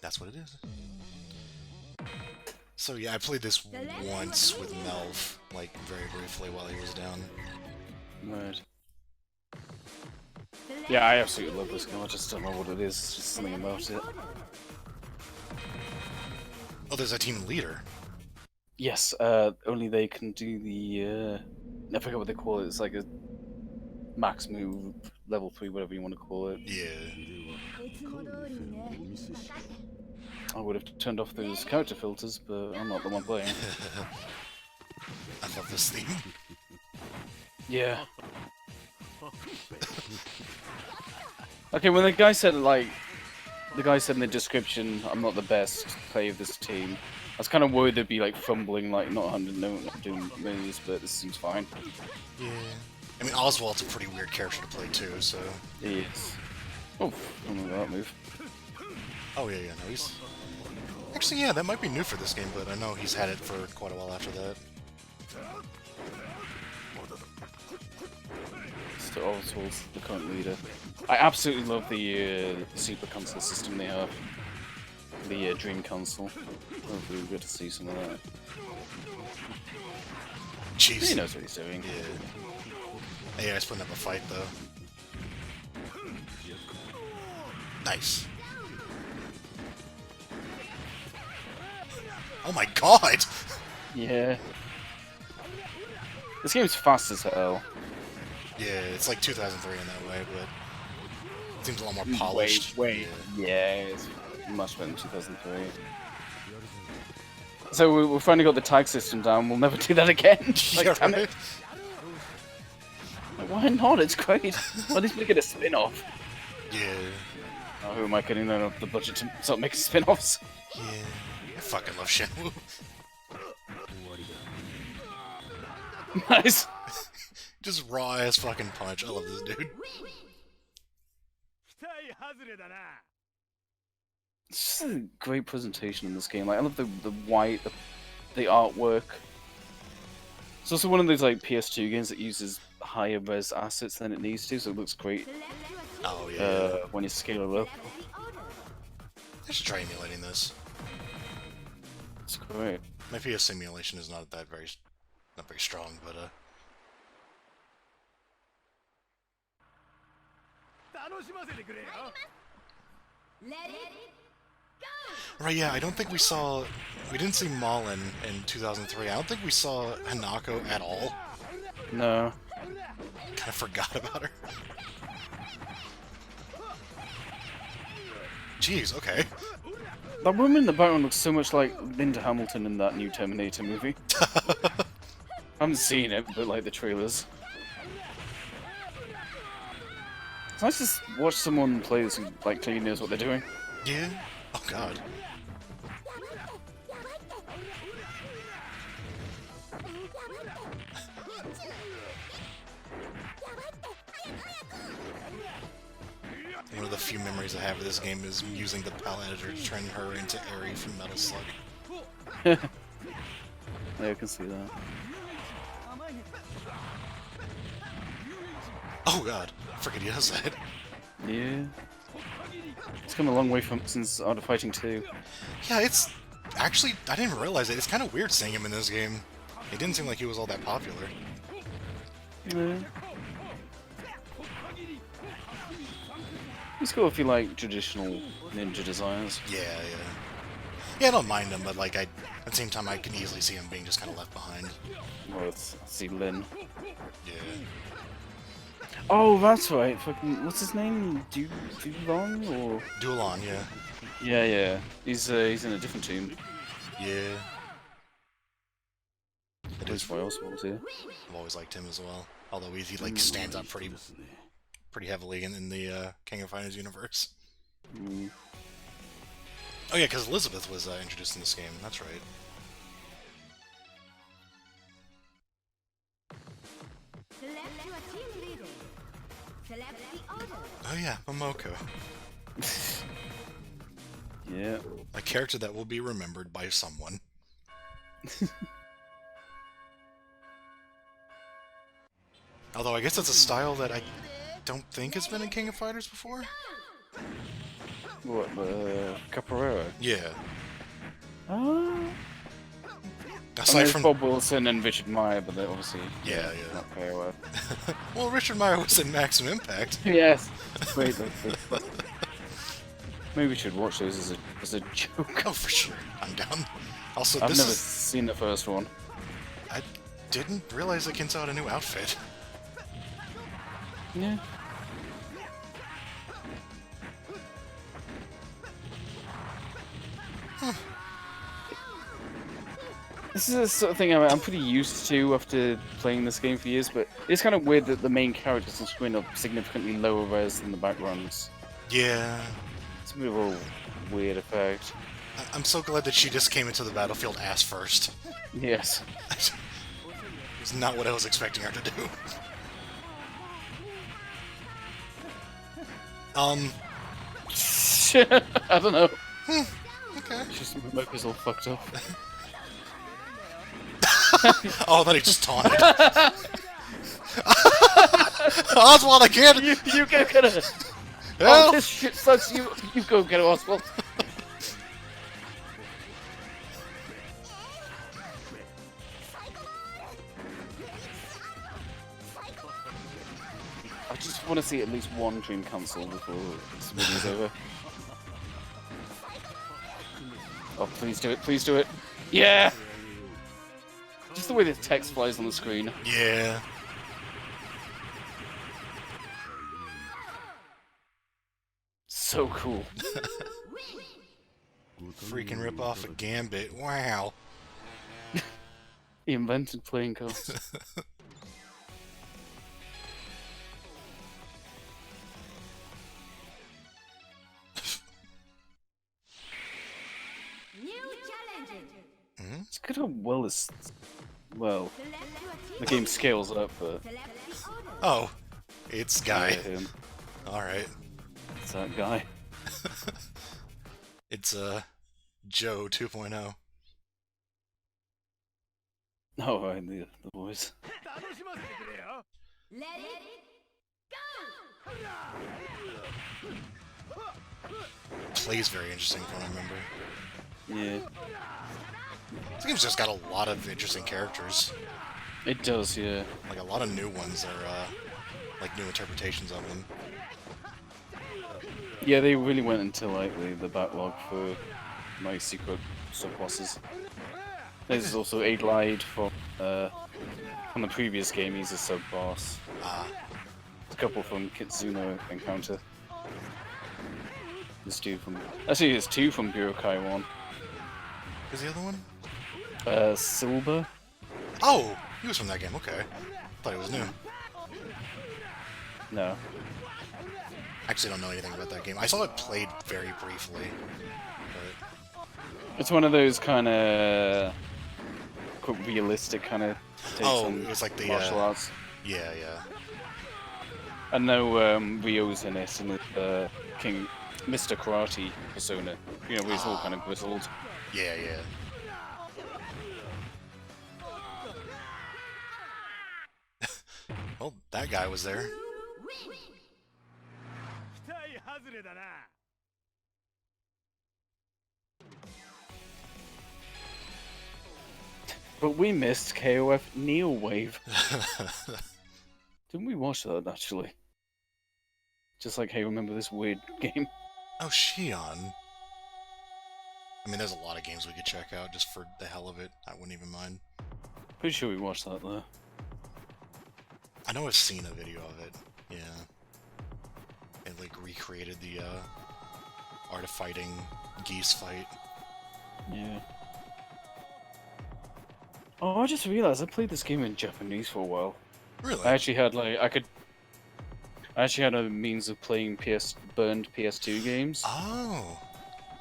That's what it is. So yeah, I played this once with Melv, like very briefly while he was down. Right. Yeah, I absolutely love this game. I just don't know what it is. It's just something about it. Oh, there's a team leader. Yes, only they can do the. I forget what they call it. It's like a max move, level 3, whatever you want to call it. Yeah. I would have turned off those character filters, but I'm not the one playing. I love this theme. Yeah. Okay, when the guy said in the description, I'm not the best player of this team. I was kind of worried they'd be like fumbling, like not doing moves, but this seems fine. Yeah. I mean, Oswald's a pretty weird character to play too, so. Yes. Oh, I don't know that move. Oh yeah, no, he's. Actually, yeah, that might be new for this game, but I know he's had it for quite a while after that. So Oswald's the current leader. I absolutely love the super console system they have. The Dream console. Hopefully we'll get to see some of that. Jeez. He knows what he's doing. Yeah. Yeah, he's putting up a fight though. Nice. Oh my god! Yeah. This game's fast as hell. Yeah, it's like 2003 in that way, but it seems a lot more polished. Wait. Yeah, it's much better than 2003. So we've finally got the tag system down. We'll never do that again. Like, Yeah, damn right? it. Like, why not? It's great. Why did we get a spin-off? Yeah. Oh, who am I kidding? I don't have the budget to start making spin-offs. Yeah. I fucking love Shenmue. Nice. Just raw ass fucking punch. I love this dude. It's just a great presentation in this game. Like, I love the white, the artwork. It's also one of those like PS2 games that uses higher res assets than it needs to, so it looks great. Oh yeah. When you scale it up. I should try emulating this. It's great. My PS simulation is not very strong, but right, yeah, I don't think we didn't see Malin in 2003. I don't think we saw Hanako at all. No. Kind of forgot about her. Jeez, okay. That woman in the background looks so much like Linda Hamilton in that new Terminator movie. I haven't seen it, but like the trailers. It's nice to watch someone play this who like clearly knows what they're doing. Yeah? Oh god. One of the few memories I have of this game is using the PAL editor to turn her into Eri from Metal Slug. Yeah, I can see that. Oh god, freaking yes, that. Yeah. It's come a long way since Art of Fighting 2. Yeah, it's actually, I didn't even realize it. It's kind of weird seeing him in this game. It didn't seem like he was all that popular. Yeah. It's cool if you like traditional ninja designs. Yeah. Yeah, I don't mind him, but like, at the same time, I can easily see him being just kind of left behind. Well, let's see Lin. Yeah. Oh, that's right. Fucking, what's his name? Dulon or? Duelon, yeah. Yeah. He's in a different team. Yeah. It is. Why else was here? I've always liked him as well. Although he like stands up pretty heavily in the King of Fighters universe. Mm. Oh yeah, because Elizabeth was introduced in this game. That's right. Oh yeah, Momoko. Yeah. A character that will be remembered by someone. Although I guess it's a style that I don't think has been in King of Fighters before. What, the Capoeira? Yeah. I Aside mean, it's from Bob Wilson and Richard Meyer, but they're obviously yeah. not KOF. Well, Richard Meyer was in Maximum Impact. Yes. Wait, maybe we should watch those as a joke. Oh, for sure. I'm down. Also, I've this never is... seen the first one. I didn't realize that Kento had a new outfit. Yeah. This is the sort of thing I'm pretty used to after playing this game for years, but it's kind of weird that the main characters on screen are significantly lower res than the backgrounds. Yeah. It's a bit of a weird effect. I'm so glad that she just came into the battlefield ass first. Yes. It's not what I was expecting her to do. I don't know. Okay. She's remote is all fucked up. Oh, I thought he just taunted. Oswald, I can't! You go get her! Help! Oh, this shit sucks. You go get her, Oswald. I just want to see at least one dream cancel before this video's over. Oh, please do it, please do it. Yeah! Just the way the text flies on the screen. Yeah. So cool. Freaking rip off a Gambit. Wow. He invented playing cards. It's good how well this... Well, the game scales up, but... Oh. It's Guy. Yeah, him. Alright. It's that guy. It's, Joe 2.0. Oh, right, the boys. Let it go! Plays very interesting from what I remember. Yeah. This game's just got a lot of interesting characters. It does, yeah. Like, a lot of new ones are, like, new interpretations of them. Yeah, they really went into, like, the backlog for my secret sub-bosses. There's also a glide from the previous game, he's a sub-boss. Ah. A couple from Kitsuno Encounter. There's two from... Actually, there's two from Burokai 1. Who's the other one? Silber? Oh! He was from that game, okay. Thought he was new. No. Actually don't know anything about that game. I saw it played very briefly. But... It's one of those kind of realistic kind of takes on it was like the, martial arts. Yeah, yeah. I know Ryo's in it, and King Mr. Karate persona. You know, where he's all kind of grizzled. Yeah, yeah. Well, that guy was there. But we missed KOF Neo Wave. Didn't we watch that, actually? Just like, hey, remember this weird game? Oh, Shion. I mean, there's a lot of games we could check out just for the hell of it. I wouldn't even mind. Pretty sure we watched that, though. I know I've seen a video of it. Yeah. It, like, recreated the, Art of Fighting geese fight. Yeah. Oh, I just realized I played this game in Japanese for a while. Really? I actually had, like, I actually had a means of playing burned PS2 games. Oh.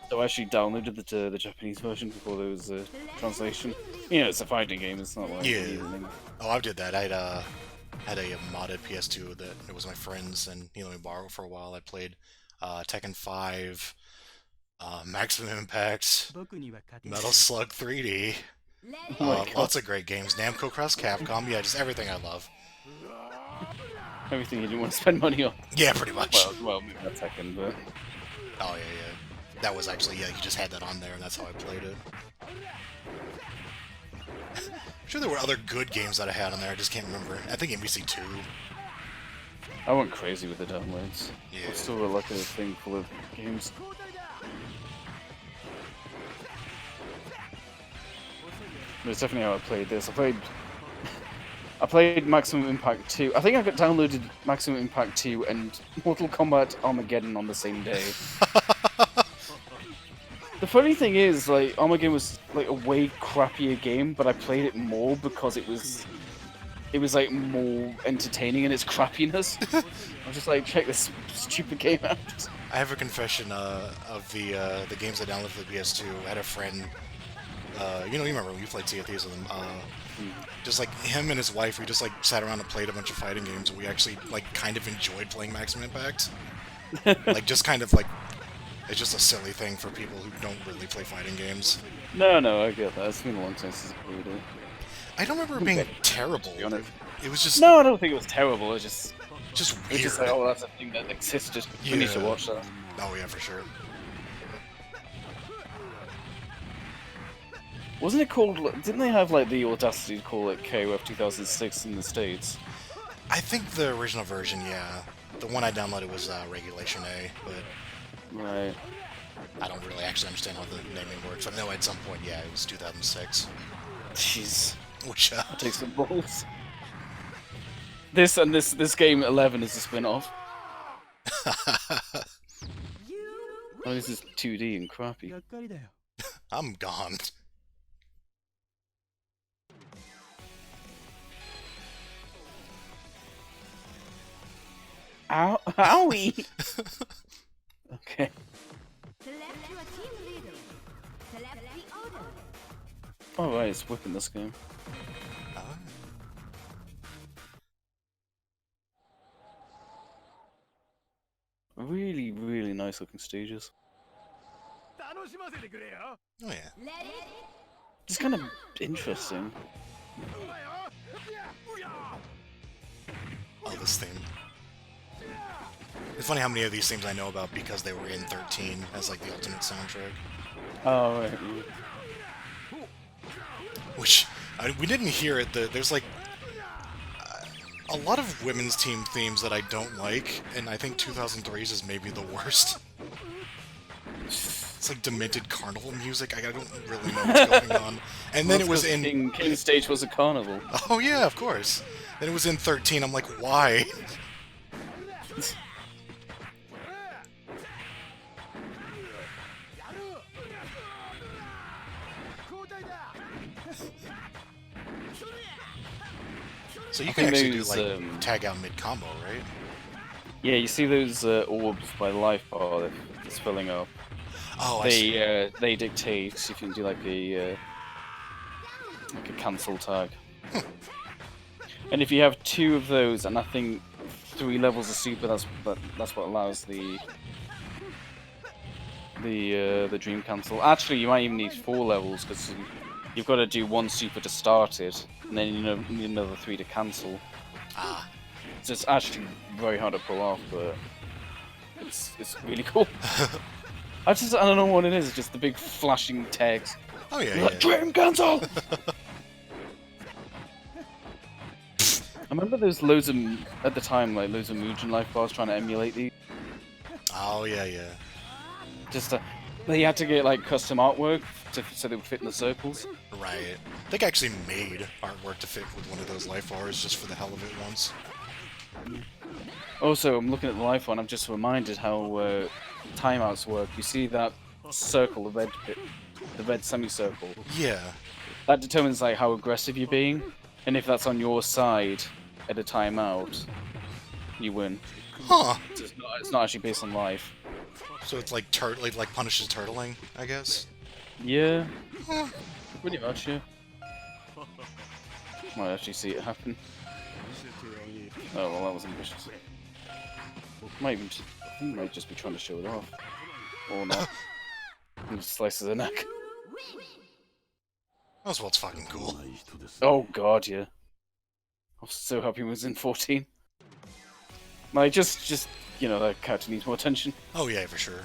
So I actually downloaded the Japanese version before there was a translation. You know, it's a fighting game, it's not like... Yeah. anything. Oh, I did that. I'd, had a modded PS2 that it was my friend's, and he let me borrow it for a while. I played, Tekken 5, Maximum Impact, Metal Slug 3D, Oh my God. lots of great games. Namco Cross Capcom, yeah, just everything I love. Everything you didn't want to spend money on. Yeah, pretty much. Well, maybe not Tekken, but... Oh yeah, yeah. That was actually, yeah, you just had that on there, and that's how I played it. I'm sure there were other good games that I had on there. I just can't remember. I think MVC2. I went crazy with the downloads. Yeah. It's still like a thing full of games. But it's definitely how I played this. I played Maximum Impact 2. I think I got downloaded Maximum Impact 2 and Mortal Kombat Armageddon on the same day. The funny thing is, like, Armageddon was like a way crappier game, but I played it more because it was like more entertaining in its crappiness. I was just like, check this stupid game out. I have a confession of the games I downloaded for the PS2. I had a friend, you remember when you played Sea of Thieves with him, just like him and his wife, we just like sat around and played a bunch of fighting games, and we actually like kind of enjoyed playing Maximum Impact. Like just kind of like, it's just a silly thing for people who don't really play fighting games. No, I get that. It's been a long time since I played it. I don't remember it being terrible. To be honest. It was just No, I don't think it was terrible. It's just weird. it's just like, oh, that's a thing that existed. We need to Yeah. watch that. Oh yeah, for sure. Wasn't it called? Didn't they have like the audacity to call it KOF 2006 in the States? I think the original version, yeah. The one I downloaded was Regulation A, but Right. I don't really actually understand how the naming works. But I know at some point, yeah, it was 2006. Jeez. Which, That takes some balls. This game 11 is a spin-off. Oh, this is 2D and crappy. I'm gone. Ow! Owie! Okay. Select your team leader. Select the order. Oh right, it's whipping this game. Really, really nice looking stages. Oh yeah. Let it Just kind of interesting. Oh, this theme. It's funny how many of these themes I know about because they were in 13 as like the ultimate soundtrack. Oh right. Which, we didn't hear it, there's like a lot of women's team themes that I don't like, and I think 2003's is maybe the worst. It's like demented carnival music, I don't really know what's going on. And then it was in... King Stage was a carnival. Oh yeah, of course. Then it was in 13, I'm like, why? So you can actually do like tag out mid combo, right? Yeah, you see those orbs by the life bar that's filling up. Oh, I see. They dictate if you can do like a cancel tag. And if you have 2 of those, and I think 3 levels of super, that's what allows the dream cancel. Actually, you might even need 4 levels because you've got to do 1 super to start it, and then you need another 3 to cancel. Ah. So it's actually very hard to pull off, but it's really cool. I don't know what it is. It's just the big flashing tags. Oh yeah, Like, dream cancel. I remember there's loads of at the time, like loads of Mugen life bars trying to emulate these. Oh yeah, yeah. Just they had to get like custom artwork so they would fit in the circles. Right. I think I actually made artwork to fit with one of those life bars just for the hell of it once. Also, I'm looking at the life one. I'm just reminded how timeouts work. You see that circle, the red semicircle. Yeah. That determines like how aggressive you're being, and if that's on your side at a timeout, you win. Huh. It's not actually based on life. So it's like like punishes turtling, I guess. Yeah. Huh. Pretty much, yeah. Might actually see it happen. Oh well, that was ambitious. I think he might just be trying to show it off. Or not. And just slices her neck. Oswald's fucking cool. Oh god, yeah. I was so happy he was in 14. Like, just that character needs more attention. Oh yeah, for sure.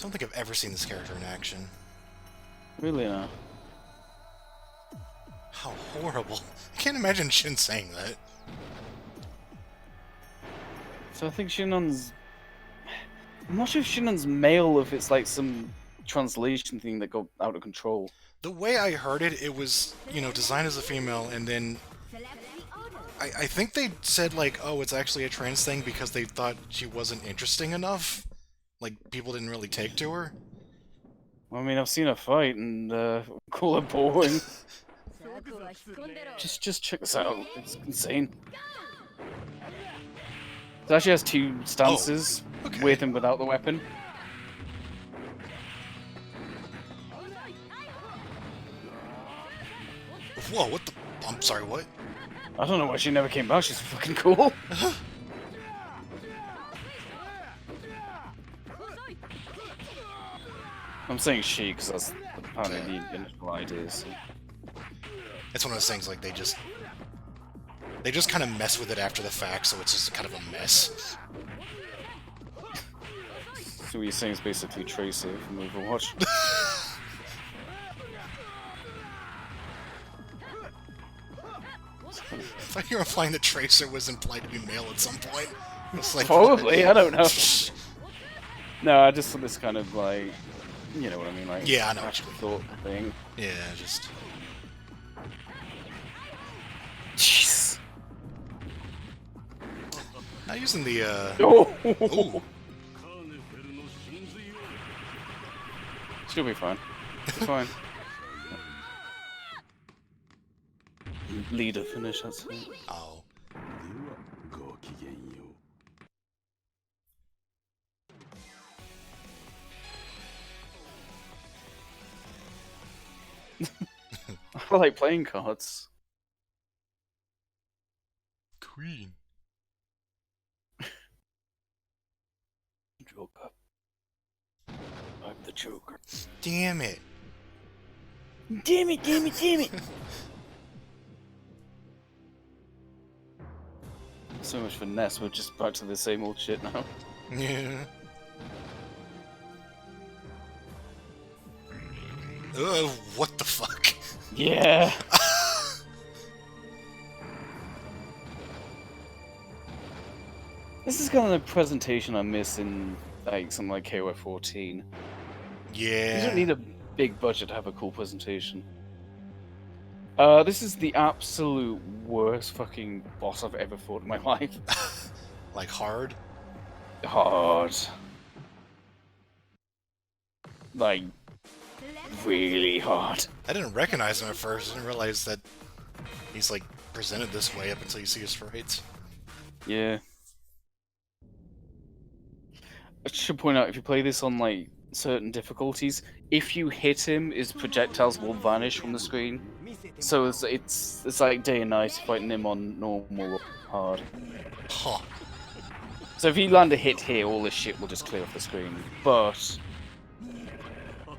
don't think I've ever seen this character in action. Really now. How horrible. I can't imagine Shin saying that. So I think Shinon's... I'm not sure if Shinon's male or if it's like some translation thing that got out of control. The way I heard it, it was, you know, designed as a female, and then Select the order. I think they said, like, oh, it's actually a trans thing because they thought she wasn't interesting enough. Like, people didn't really take to her. I mean, I've seen her fight and call her boring. あとは引っ込んでろ Just check this out. It's insane. It actually has two stances, okay. with and without the weapon. Whoa, what the... I'm sorry, what? I don't know why she never came back. She's fucking cool. I'm saying she because that's apparently the initial idea. So. It's one of those things, like, they just kind of mess with it after the fact, so it's just kind of a mess. So what you're saying is basically Tracer from Overwatch. I thought you were implying that Tracer was implied to be male at some point. It's like, Probably, I don't know. No, I just saw this kind of like, you know what I mean, like Yeah, I know what you mean. thought thing. Yeah, just... Jeez. Not using the, Oh. Ooh. She'll be fine. It's fine. Leader finish, that's it. Oh. I like playing cards. Queen. Joker. I'm the Joker. Damn it. Damn it, damn it, damn it! So much for Ness, we're just back to the same old shit now. Yeah. What the fuck? Yeah! This is kind of the presentation I miss in like something like KOF 14. Yeah. You don't need a big budget to have a cool presentation. This is the absolute worst fucking boss I've ever fought in my life. Like hard? Hard. Like, really hard. I didn't recognize him at first. I didn't realize that he's like presented this way up until you see his sprites. Yeah. I should point out, if you play this on like certain difficulties, if you hit him, his projectiles will vanish from the screen. So it's like day and night fighting him on normal or hard. Huh. So if you land a hit here, all this shit will just clear off the screen. But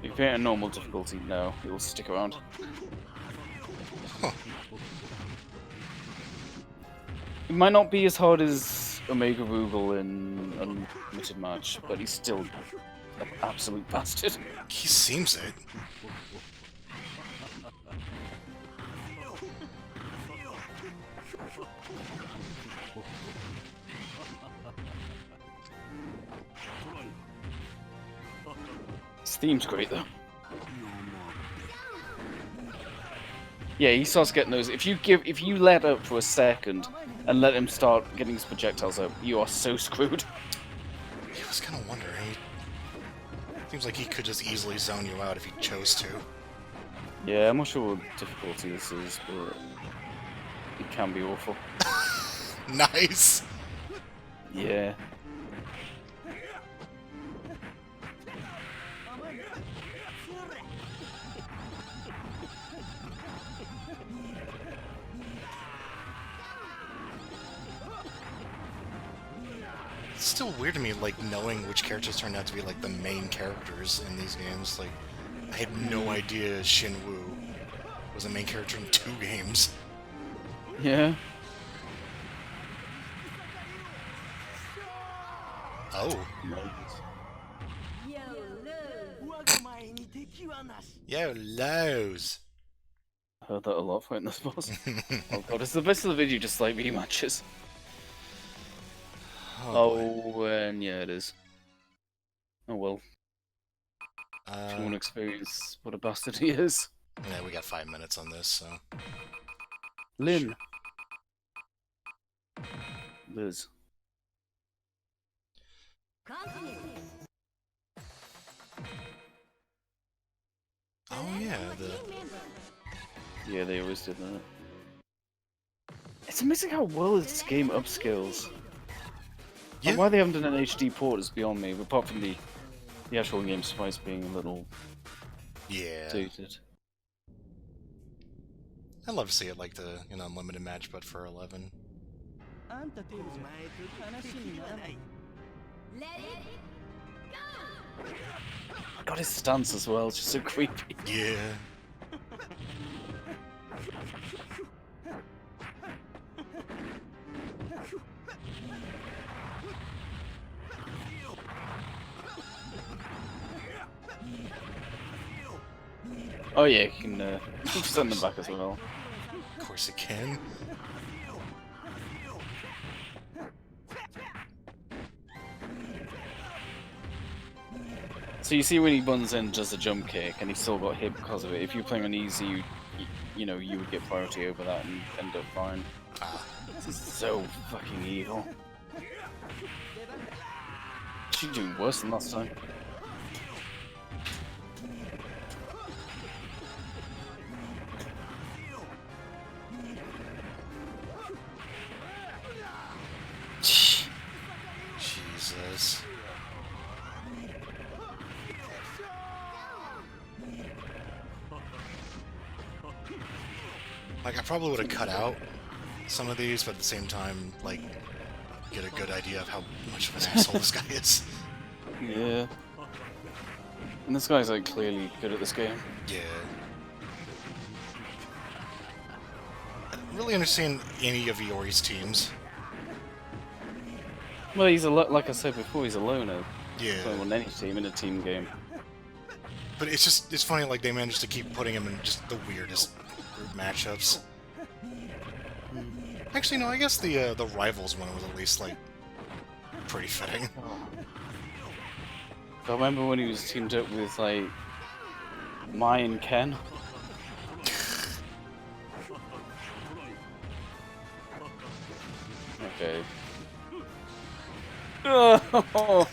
if you hit a normal difficulty, no, it will stick around. Huh. It might not be as hard as Omega Rugal in Unlimited Match, but he's still an absolute bastard. He seems it. His theme's great though. Yeah, he starts getting those. If you let up for a second and let him start getting his projectiles up, you are so screwed. I was kind of wondering. Seems like he could just easily zone you out if he chose to. Yeah, I'm not sure what difficulty this is, but it can be awful. Nice. Yeah. It's still weird to me, like, knowing which characters turned out to be, like, the main characters in these games. Like, I had no idea Shin Woo was the main character in 2 games. Yeah. Oh. Yo, look. Yo, lows. I heard that a lot fighting this boss. Oh god, is the best of the video just like rematches? Oh, And yeah, it is. Oh well, if you want to boy. experience what a bastard he is. Yeah, we got 5 minutes on this, so. Lynn. Liz. Continue. Oh yeah, the Team member. Yeah, they always did that. It's amazing how well this game upscales. yeah. Like, why they haven't done an HD port is beyond me, apart from the actual game spice being a little Yeah. dated. I'd love to see it like the unlimited match, but for 11. Let it go. God, his stance as well, it's just so creepy. Yeah. Oh yeah, you can send them back as well. Of course it can. So you see when he runs in, does a jump kick, and he still got hit because of it. If you're playing on easy, you would get priority over that and end up fine. Ah. This is so fucking evil. She's doing worse than last time. Jesus. Like, I probably would have cut out some of these, but at the same time, like, get a good idea of how much of an asshole this guy is. Yeah. And this guy's like clearly good at this game. Yeah. I don't really understand any of Iori's teams. Well, he's like I said before, he's a loner. Yeah. Playing on any team in a team game. But it's funny, like, they managed to keep putting him in just the weirdest group matchups. Actually, no, I guess the Rivals one was at least, like, pretty fitting. I remember when he was teamed up with like Mai and Ken. Okay. Oh.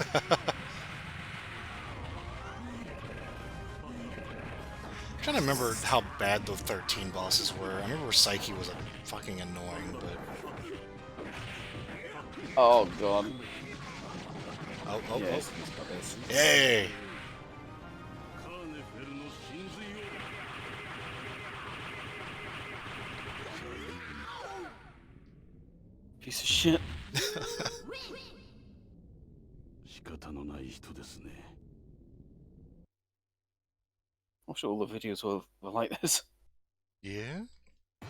I'm trying to remember how bad the 13 bosses were. I remember Psyche was fucking annoying, but... Oh god. Oh. Yes, he's got this. Hey! Piece of shit. I'm sure all the videos were like this. Yeah?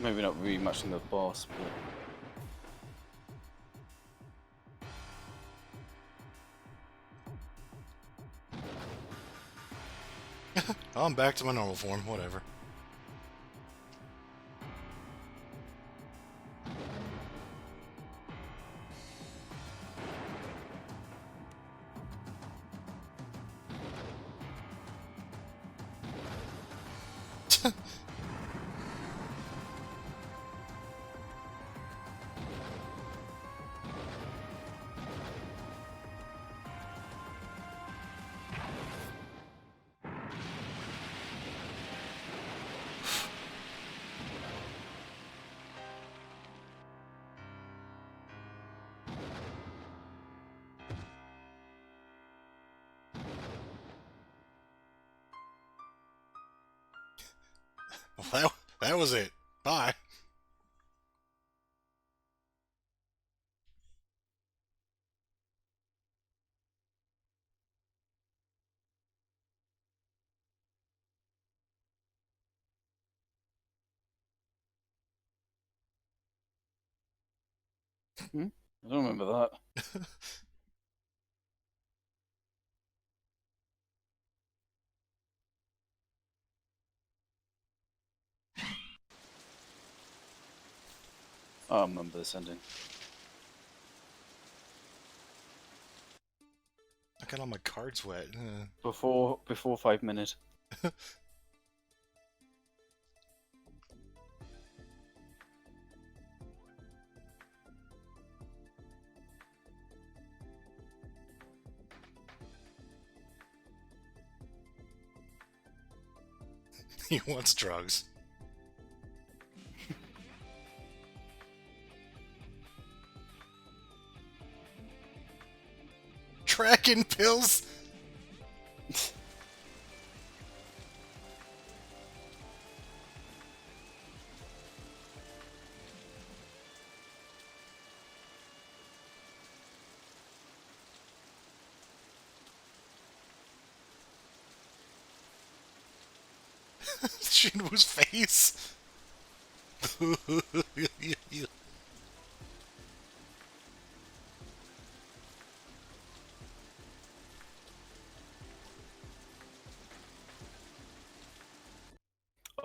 Maybe not rematching the boss, but... Oh, I'm back to my normal form, whatever. Well, that was it. Bye. I don't remember that. Oh, I remember this ending. I got all my cards wet. Before 5 minutes. He wants drugs. Tracking pills? Shinwu's face.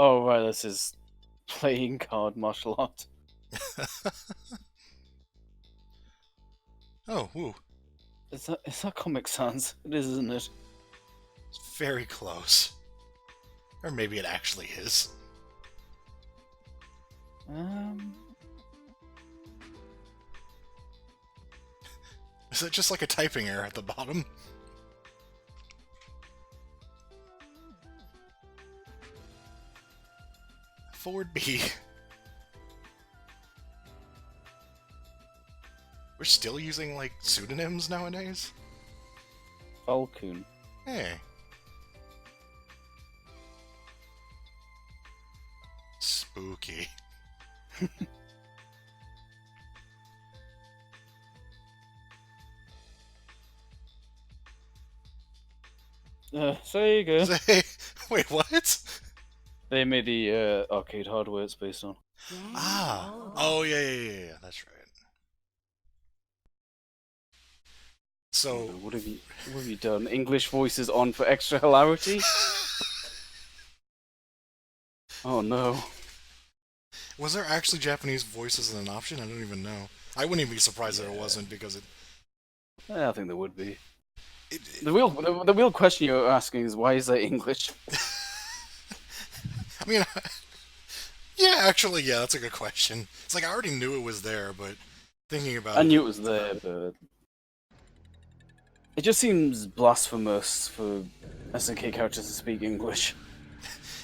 Oh right, this is playing card martial art. Oh, woo. Is that Comic Sans? It is, isn't it? It's very close. Or maybe it actually is. Is it just like a typing error at the bottom? Forward B. We're still using, like, pseudonyms nowadays? Falcon. Hey. Spooky. Sega. Say, wait, what? They made the arcade hardware it's based on. Ah. Oh, yeah, that's right. So, What have you done? English voices on for extra hilarity? Oh no. was there actually Japanese voices as an option? I don't even know. I wouldn't even be surprised if it wasn't, because it... I think there would be. The real question you're asking is why is there English? I mean, yeah, actually, yeah, that's a good question. It's like I already knew it was there, but thinking about it... I knew it was there, but it just seems blasphemous for SNK characters to speak English.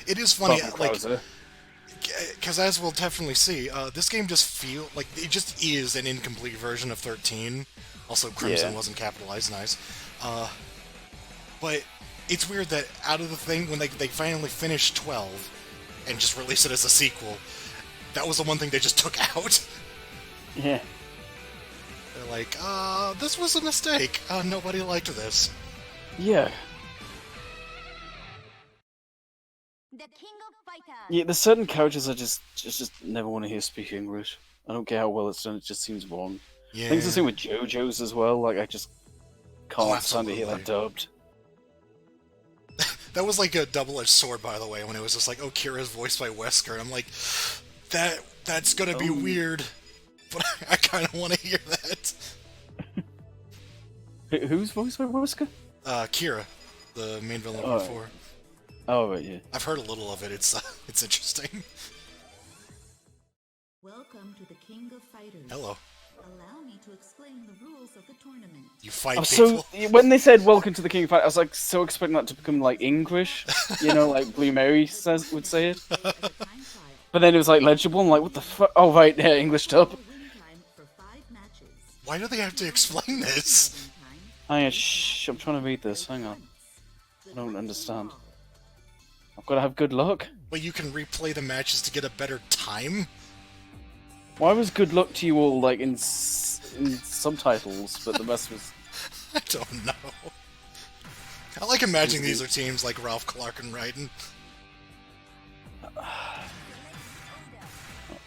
It is funny, Apart from like, Krauser. because as we'll definitely see, this game just like, it just is an incomplete version of 13. Also, Crimson Yeah. wasn't capitalized, nice. But it's weird that out of the thing, when they finally finished 12 and just released it as a sequel, that was the one thing they just took out. Yeah. They're like, this was a mistake. Nobody liked this. Yeah. The King of Fighters. Yeah, there's certain characters I just never want to hear speak English. I don't care how well it's done, it just seems wrong. Yeah. I think it's the same with JoJo's as well, like I just can't Oh, stand to hear that dubbed. That was like a double-edged sword, by the way, when it was just like, oh, Kira's voiced by Wesker, and I'm like, that's gonna be weird, but I kind of want to hear that. Who's voiced by Wesker? Kira, the main villain of Part 4. Oh, right, yeah. I've heard a little of it. It's interesting. Welcome to the King of Fighters. Hello. Allow me to explain the rules of the tournament. You fight I'm people. so when they said "Welcome to the King of Fighters," I was like so expecting that to become like English, you know, like Blue Mary would say it. As a time trial, But then it was like legible. I'm like, what the fuck? Oh right, yeah, English dub. win time for 5 matches. Why do they have to explain this? Hang on, shh, I'm trying to read this. Hang on, I don't understand. I've got to have good luck. But you can replay the matches to get a better time? Why was good luck to you all like in subtitles, but the rest was? I don't know. I like imagining these are teams like Ralph Clark and Raiden.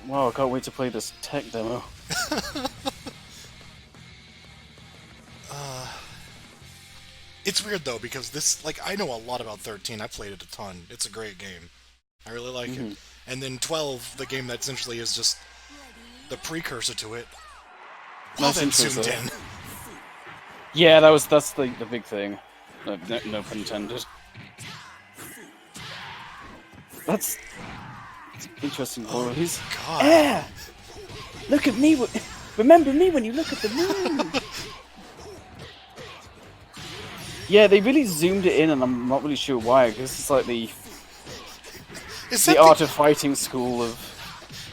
Wow, I can't wait to play this tech demo. It's weird though, because this, like, I know a lot about 13. I played it a ton. It's a great game. I really like it. And then 12, the game that essentially is just the precursor to it. Nice Then intro, zoomed though. in. Yeah, that's the big thing. No pun intended. That's interesting voice. God. Yeah! Look at me! Remember me when you look at the moon! Yeah, they really zoomed it in, and I'm not really sure why, because it's like the art of fighting school of...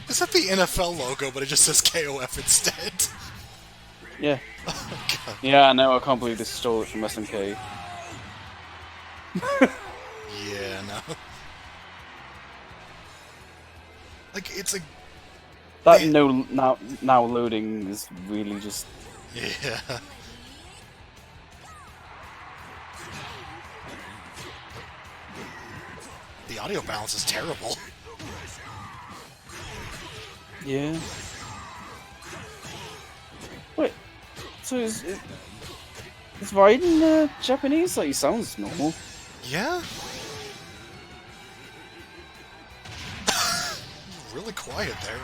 Is that the NFL logo, but it just says KOF instead? Yeah. Oh, God. Yeah, no, I can't believe they stole it from SNK. Yeah, no. Like, it's a... That now loading is really just... Yeah. The audio balance is terrible. Yeah. Wait, so is Raiden Japanese? Like, he sounds normal. Yeah? Really quiet there.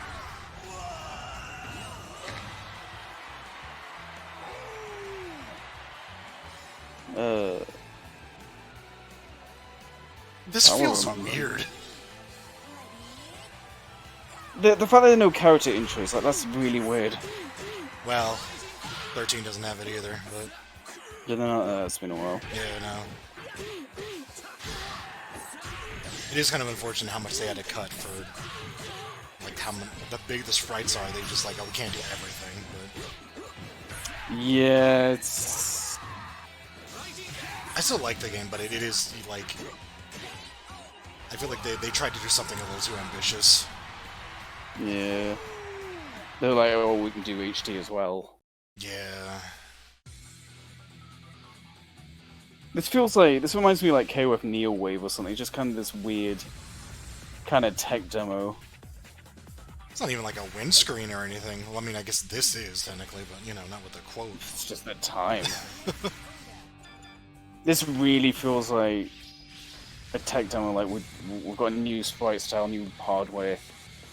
This I won't feels remember. weird. The fact that there are no character intros, like, that's really weird. Well, 13 doesn't have it either, but Yeah, no, it's been a while. yeah, no. It is kind of unfortunate how much they had to cut for, like, how big the sprites are. They just like, oh, we can't do everything, but Yeah, it's... I still like the game, but it is, like, I feel like they tried to do something a little too ambitious. Yeah. They're like, oh, we can do HD as well. Yeah. This reminds me of like KOF Neo Wave or something, just kind of this weird kind of tech demo. It's not even like a windscreen or anything. Well, I mean, I guess this is technically, but, you know, not with the quote. It's just the time. This really feels like a tech demo, like we've got a new sprite style, new hardware.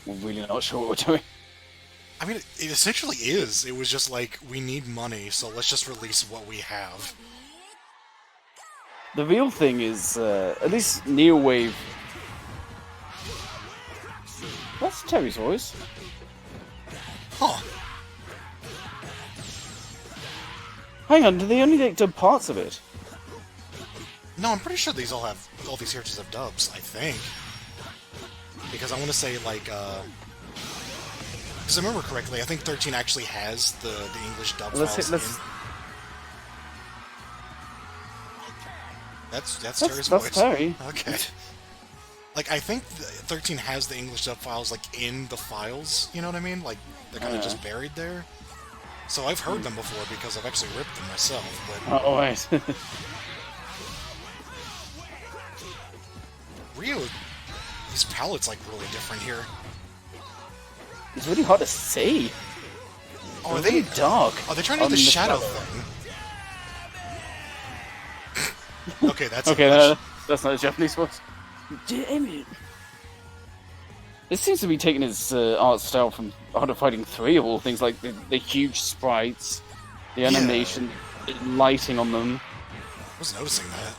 We're really not sure what we're doing. I mean, it essentially is. It was just like, we need money, so let's just release what we have. The real thing is, at least Neo Wave... That's Terry's voice. Huh. Hang on, do they only like dub parts of it? No, I'm pretty sure all these characters have dubs, I think. Because I want to say, like, because I remember correctly, I think 13 actually has the English dub files in. That's Terry's voice. That's Terry. Okay. Like, I think 13 has the English dub files, like, in the files, you know what I mean? Like, they're kind of just buried there. So I've heard them before because I've actually ripped them myself, but... Oh, right. Rio, his palette's, like, really different here. It's really hard to see. Oh, are It's really dark. Are they trying to do the shadow thing? Okay, that's okay. That's not a Japanese voice. Damn it! This seems to be taking its art style from Art of Fighting 3 of all things, like the huge sprites, the animation, lighting on them. I was noticing that.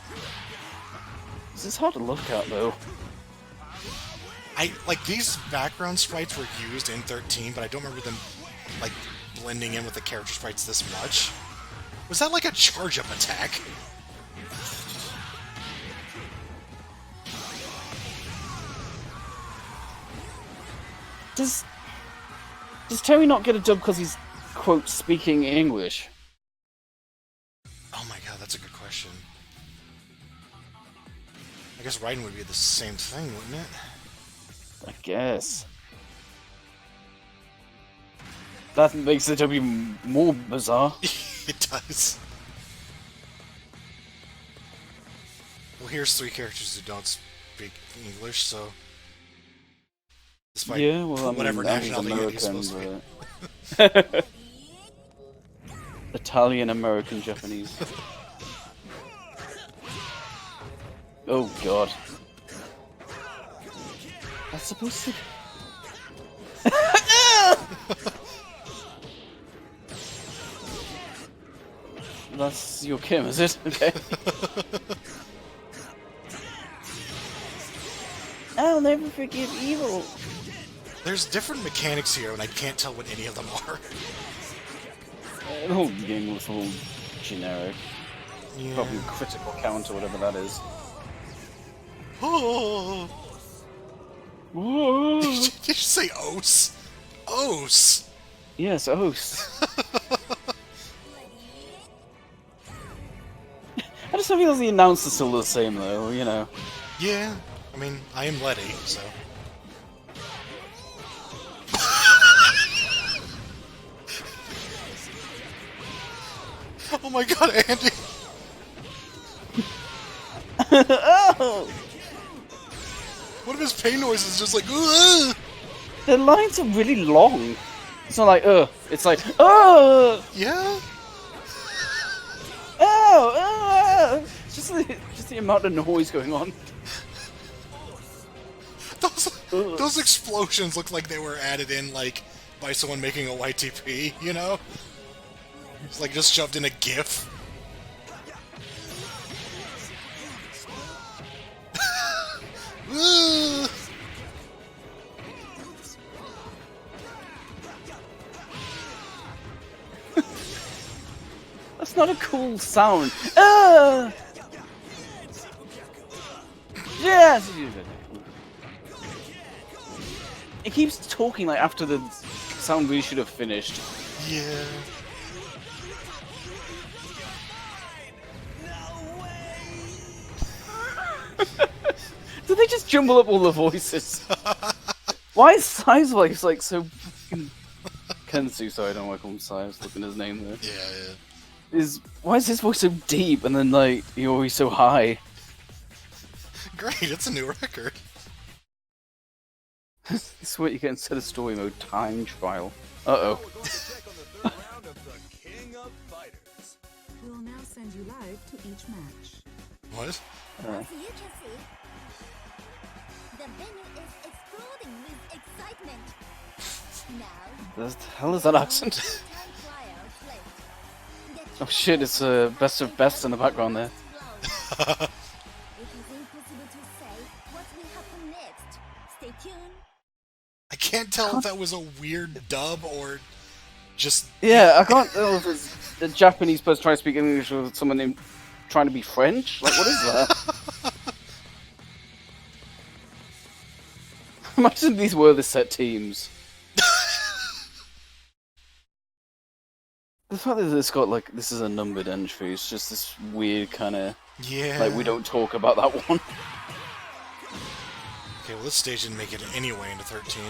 It's hard to look at though. Like, these background sprites were used in 13, but I don't remember them, like, blending in with the character sprites this much. Was that like a charge-up attack? Does Terry not get a dub because he's, quote, speaking English? Oh my god, that's a good question. I guess Raiden would be the same thing, wouldn't it? I guess. That makes the dub even more bizarre. It does. Well, here's 3 characters who don't speak English, so... Despite whatever nationality he's supposed to be. Italian, American, Japanese. Oh god. That's supposed to... That's your Kim, is it? Okay. I'll never forgive evil. There's different mechanics here, and I can't tell what any of them are. The whole game looks a little generic. Yeah. Probably critical count or whatever that is. Oh. Whoa. Did you say Os? Os! Yes, Os. I just feel the announcer's still the same though, you know. Yeah, I mean, I am Letty, so... Oh my god, Andy! Oh! What if his pain noise is just like, ugh? The lines are really long. It's not like, it's like, oh! Yeah? Oh! Just the amount of noise going on. Those explosions look like they were added in, like, by someone making a YTP, you know? It's like just shoved in a GIF. That's not a cool sound. Yes! It keeps talking like after the sound really should have finished. Yeah. Did they just jumble up all the voices? Why is Sai's voice like so fucking... Kensu, sorry, I don't want to call him Sai, I was looking at his name there. Yeah. Why is his voice so deep and then like you're always so high? Great, it's a new record. This is what you get instead of story mode, time trial. Uh-oh. We'll now send you live to each match. What? As you can see, the venue is exploding with excitement. Now, The hell is that accent? 10 trials left. Oh shit, it's best of best in the background there. It is impossible to say what will happen next. Stay tuned. I can't tell if that was a weird dub or just... Yeah, I can't tell if it's a Japanese person trying to speak English or someone named trying to be French. Like, what is that? Imagine these were the set teams. The fact that it's got, like, this is a numbered entry, it's just this weird kind of... Yeah. Like, we don't talk about that one. Okay, well this stage didn't make it anyway into 13.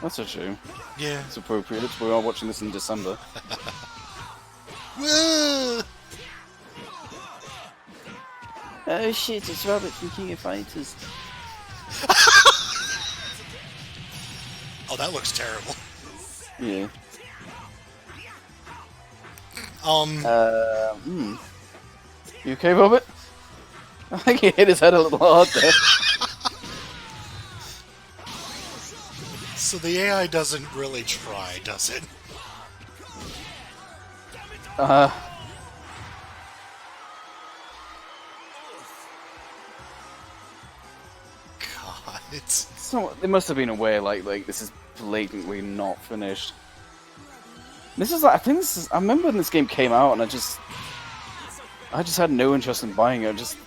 That's a shame. Yeah. It's appropriate. We are watching this in December. Whoa! Oh shit, it's Robert from King of Fighters. Oh, that looks terrible. Yeah. You okay, Robert? I think he hit his head a little hard there. So the AI doesn't really try, does it? God, it's... So there must have been a way like this is blatantly not finished. This is like, I think this is, I remember when this game came out and I just had no interest in buying it.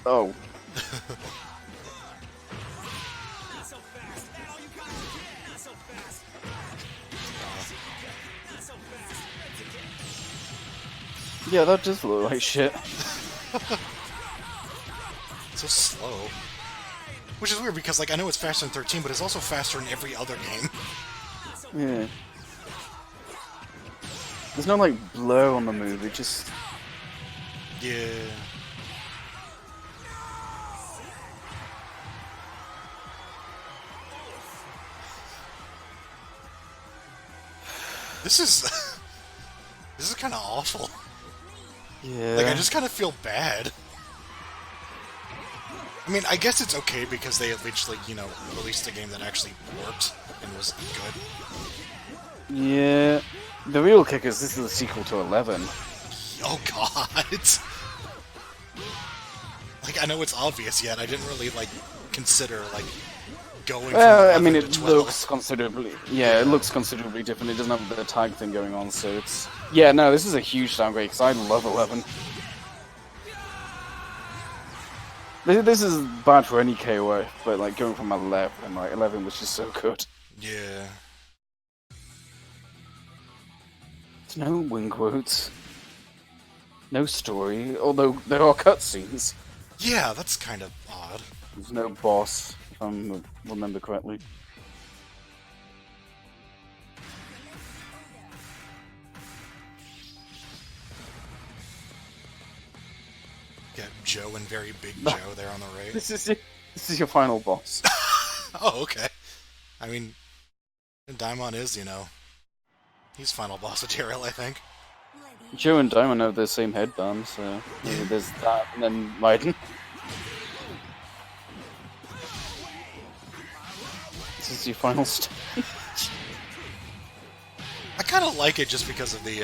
Oh. Yeah, that does look like shit. so slow. Which is weird because, like, I know it's faster in 13, but it's also faster in every other game. Yeah. There's no, like, blur on the move, it just... Yeah. This is... this is kind of awful. Yeah. Like, I just kind of feel bad. I mean, I guess it's okay because they eventually, released a game that actually worked and was good. Yeah. The real kicker is this is a sequel to 11. Oh god! Like, I know it's obvious yet, I didn't really, consider, going from Well, I 11 mean, to it 12. looks considerably... Yeah, it looks considerably different. It doesn't have the tag thing going on, so it's... Yeah, no, this is a huge downgrade, because I love 11. This is bad for any KOF, but, going from 11, 11 was just so good. Yeah. There's no wing quotes. No story, although there are cutscenes. Yeah, that's kind of odd. There's no boss, if I remember correctly. Got Joe and Very Big Joe there on the right. This is your final boss. Oh, okay. I mean, Daimon is, he's final boss material, I think. Joe and Diamond have the same headband, so maybe there's that, and then Maiden. This is your final stage. I kind of like it just because of the,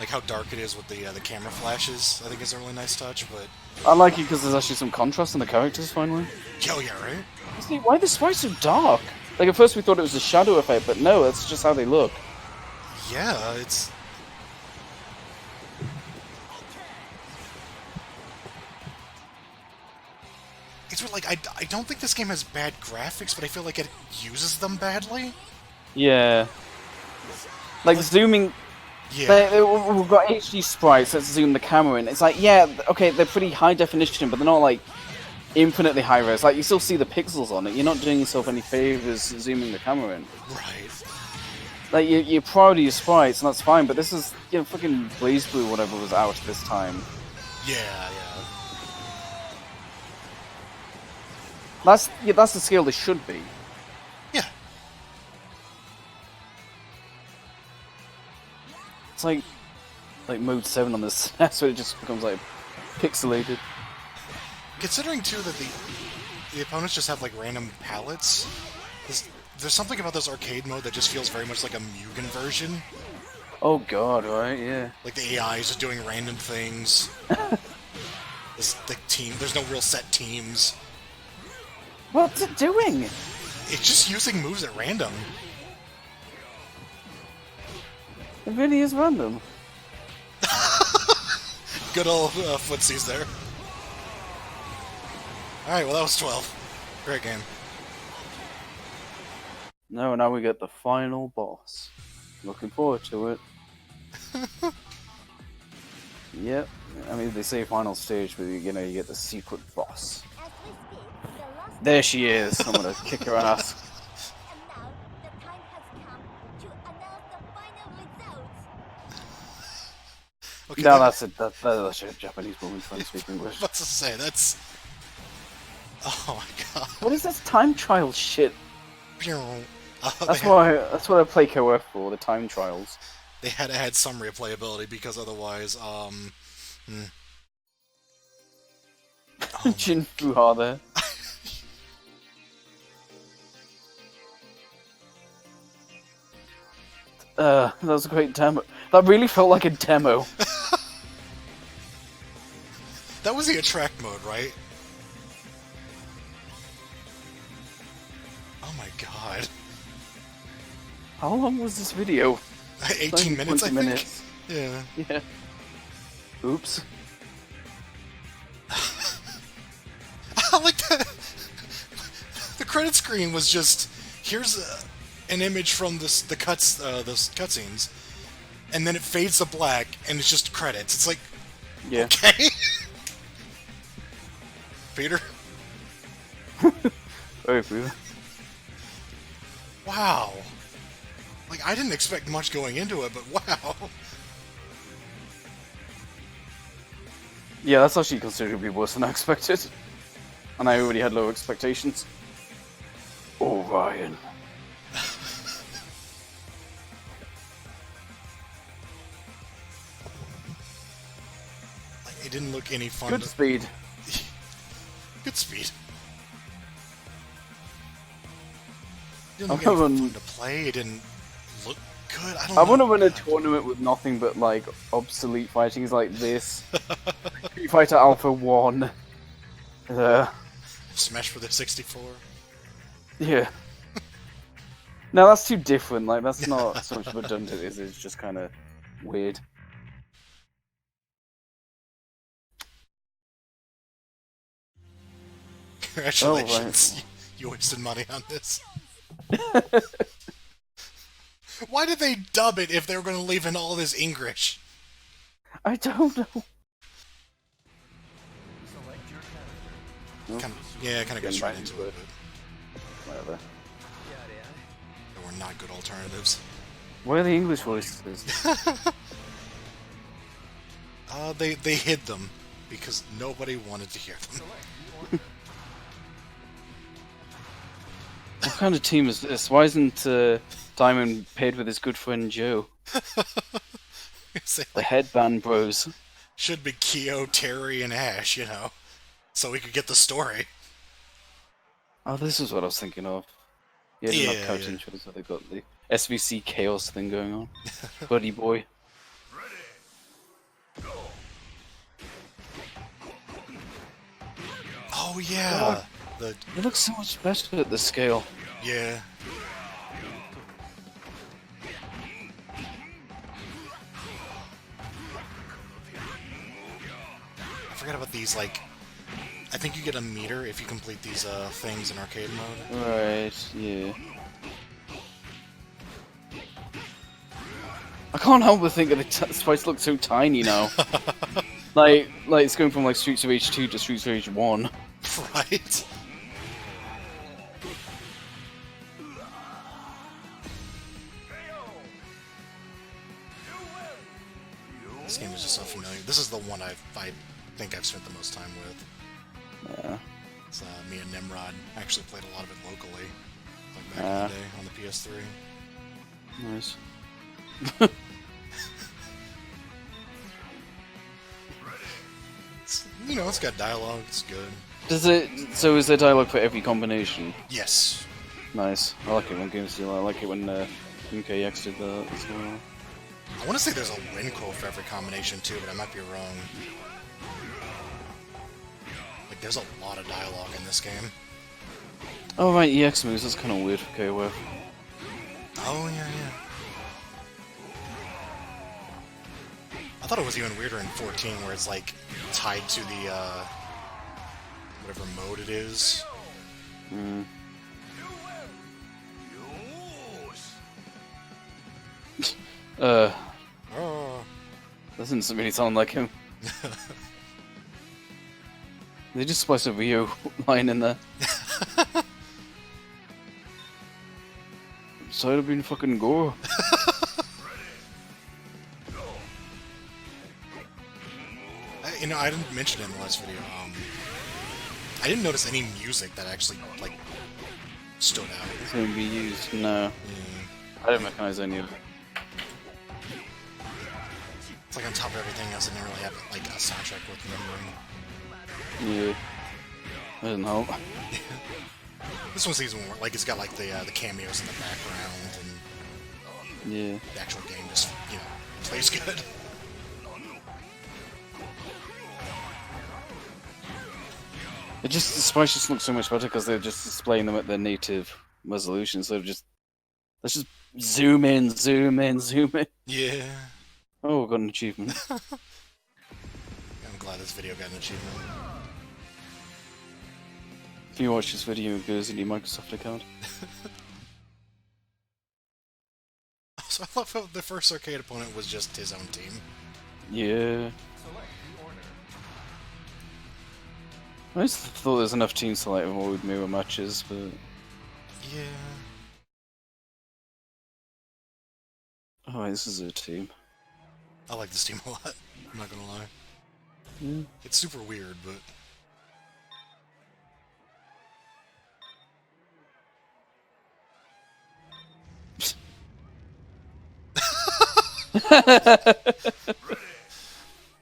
how dark it is with the camera flashes. I think it's a really nice touch, but... I like it because there's actually some contrast in the characters, finally. Oh, yeah, right? See, why are the sprites so dark? At first we thought it was a shadow effect, but no, that's just how they look. Yeah, it's... It's really, I don't think this game has bad graphics, but I feel like it uses them badly. Yeah. Zooming... Yeah. We've got HD sprites that zoom the camera in. It's yeah, okay, they're pretty high definition, but they're not, infinitely high res. You still see the pixels on it. You're not doing yourself any favors zooming the camera in. Right. You're proud of your sprites, and that's fine, but this is, fucking Blaze Blue, whatever was out this time. Yeah, yeah. That's the scale they should be. Yeah. It's like mode 7 on this SNES, where it just becomes, pixelated. Considering, too, that the opponents just have, random palettes, there's something about this arcade mode that just feels very much like a Mugen version. Oh god, right, yeah. The AI is just doing random things. There's no real set teams. What's it doing? It's just using moves at random. It really is random. Good old footsies there. Alright, well that was 12. Great game. No, now we get the final boss. Looking forward to it. Yep. I mean, they say final stage, but you get the secret boss. As we speak, the last There she is. I'm gonna kick her ass. and now the time has come to announce the final results. Okay, No, that's a Japanese woman trying to speak English. What's to say? That's... Oh my god. What is this time trial shit? That's They what I play KOF for, the time trials. They had to add some replayability because otherwise, Jin Fuha there. That was a great demo. That really felt like a demo. That was the attract mode, right? Oh my god. How long was this video? 18 minutes, I think? Minutes. Yeah. Yeah. Oops. I like that. The credit screen was just, here's an image from the cutscenes, and then it fades to black, and it's just credits. It's like, Yeah. okay. Peter? Very Peter. Wow. I didn't expect much going into it, but wow. Yeah, that's actually considerably worse than I expected. And I already had low expectations. Orion. It didn't look any fun. Good speed. Good speed. It I didn't look any haven't- fun to play. It didn't look good. I don't I know. want to win a God. tournament with nothing but like obsolete fightings like this. Street Fighter Alpha 1. Smash for the 64. Yeah. No, that's too different. Like, that's not so much redundant, is it? It's just kind of weird. Congratulations. You wasted money on this. Why did they dub it if they were going to leave in all this English? I don't know. Kind of got straight into it, but Whatever. there were not good alternatives. Where are the English voices? They hid them because nobody wanted to hear them. What kind of team is this? Why isn't Diamond paired with his good friend Joe? Say, The Headband Bros. should be Kyo, Terry, and Ash, so we could get the story. Oh, this is what I was thinking of. Yeah, they're not character intros, so they've got the SVC Chaos thing going on. Buddy boy. Oh yeah, It looks so much better at the scale. yeah. I forgot about these. Like, I think you get a meter if you complete these things in arcade mode. Right, yeah. I can't help but think that the sprites look so tiny now. like it's going from like Streets of Rage 2 to Streets of Rage 1. Right. This game is just so familiar. This is the one I think I've spent the most time with. Yeah. It's, me and Nimrod actually played a lot of it locally, like back in the day on the PS3. Nice. It's got dialogue. It's good. Does it? So is there dialogue for every combination? Yes. Nice. I like it when games do that. I like it when MKX did that as well. I want to say there's a win quote for every combination too, but I might be wrong. Like, there's a lot of dialogue in this game. Oh right, EX moves. That's kind of weird. Okay, well. Oh yeah. I thought it was even weirder in 14, where it's like tied to the whatever mode it is. Mm. Oh. Doesn't really sound like him. They just spliced a Rio line in there. Side of being fucking go. I didn't mention it in the last video. I didn't notice any music that actually like stood out. It's going to be used. No, I don't recognize any of it. It's like on top of everything else, I didn't really have like a soundtrack worth remembering. Yeah, that doesn't help. This one's even more like it's got like the cameos in the background, and Yeah. the actual game just plays good. It just the sprites just look so much better because they're just displaying them at their native resolution. So let's just zoom in, zoom in, zoom in. Yeah. Oh, got an achievement. I'm glad this video got an achievement. If you watch this video, it goes in your Microsoft account. So I love how the first arcade opponent was just his own team. Yeah. I just thought there's enough teams to like avoid mirror matches, but Yeah. oh, wait, this is a team. I like this team a lot. I'm not gonna lie. Yeah. It's super weird, but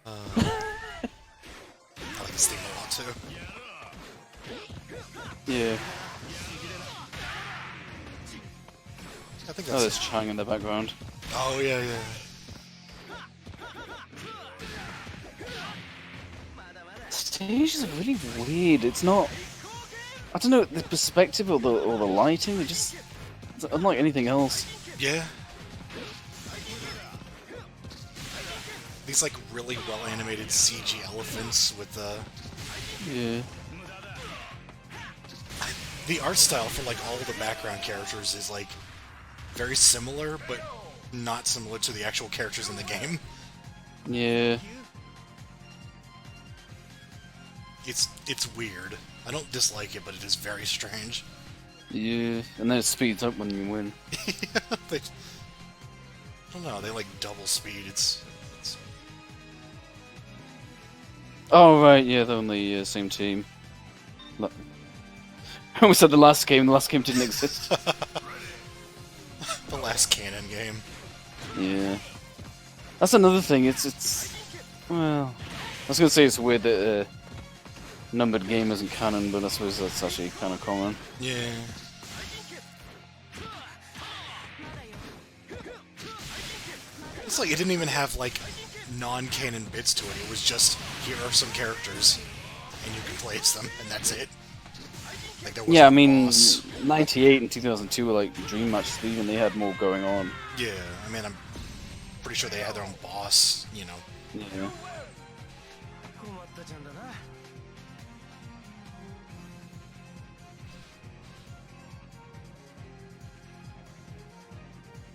I like this team a lot too. Yeah. I think Oh, that's. there's Chang in the background. Oh yeah, yeah. Stage is really weird. It's not. I don't know the perspective or the lighting. It's unlike anything else. Yeah. These like really well animated CG elephants with Yeah. the art style for like all the background characters is like very similar, but not similar to the actual characters in the game. Yeah. It's weird. I don't dislike it, but it is very strange. Yeah. And then it speeds up when you win. They, I don't know. They like double speed. It's Oh right, yeah, they're on the same team. I almost said the last game. The last game didn't exist. the last canon game. Yeah. That's another thing. It's well, I was gonna say it's weird that numbered game isn't canon, but I suppose that's actually kind of common. Yeah. It's like it didn't even have like non-canon bits to it. It was just here are some characters, and you can place them, and that's it. Like there was Yeah, I a mean, boss. 98 and 2002 were like dream matches, even they had more going on. Yeah, I mean I'm pretty sure they had their own boss. You know. Yeah.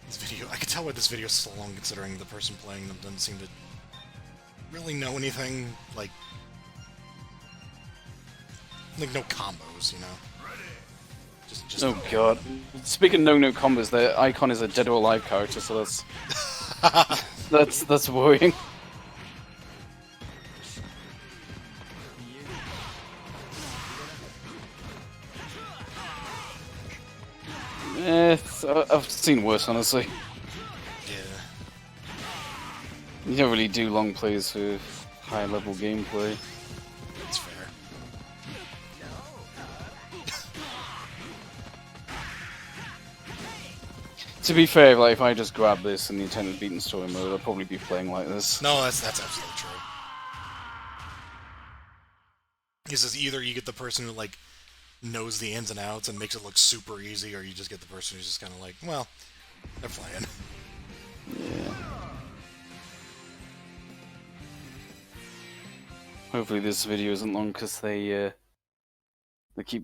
This video, I can tell why this video is so long, considering the person playing them doesn't seem to really know anything. Like no combos, you know. Just Oh god. Speaking of no combos, their icon is a dead or alive character, so that's worrying. I've seen worse, honestly. Yeah. You don't really do long plays for high level gameplay. That's fair. To be fair, like if I just grab this in the intended beaten story mode, I'd probably be playing like this. No, that's absolutely true. It's just either you get the person who like knows the ins and outs and makes it look super easy, or you just get the person who's just kind of like, well, they're playing. Yeah. Hopefully this video isn't long because they keep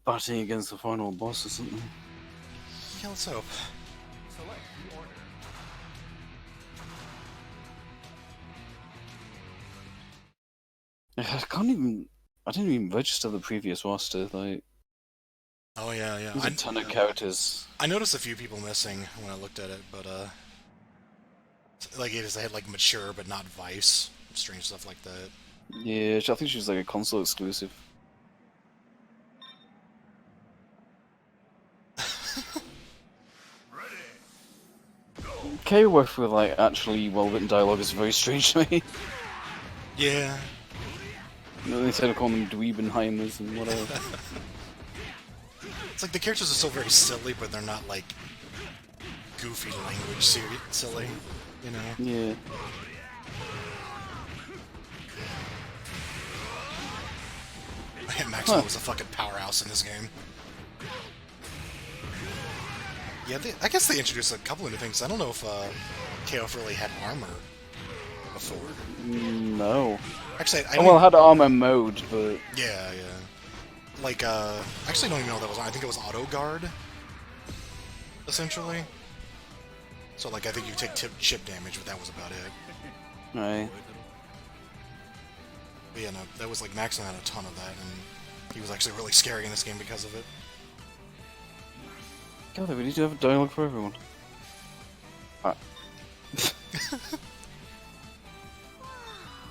batting against the final boss or something. Yeah, let's hope. I didn't even register the previous roster. Like, Oh yeah, yeah. there's a ton of characters. I noticed a few people missing when I looked at it, but like they had like mature but not Vice, strange stuff like that. Yeah, I think she was like a console exclusive. K work with like actually well-written dialogue is very strange to me. Yeah. You know, they said of calling them dweebenheimers and whatever. It's like the characters are still very silly, but they're not like goofy language silly, you know? Yeah. Man, Maxwell was a fucking powerhouse in this game. Yeah, I guess they introduced a couple of new things. I don't know if KOF really had armor before. No. Actually, I Oh, don't well, it had armor mode, but yeah, yeah. Like, actually, I don't even know what that was. I think it was auto guard, essentially. So, like, I think you take chip damage, but that was about it. right. But yeah, no, that was like Maxon had a ton of that, and he was actually really scary in this game because of it. God, they really do have a dialogue for everyone.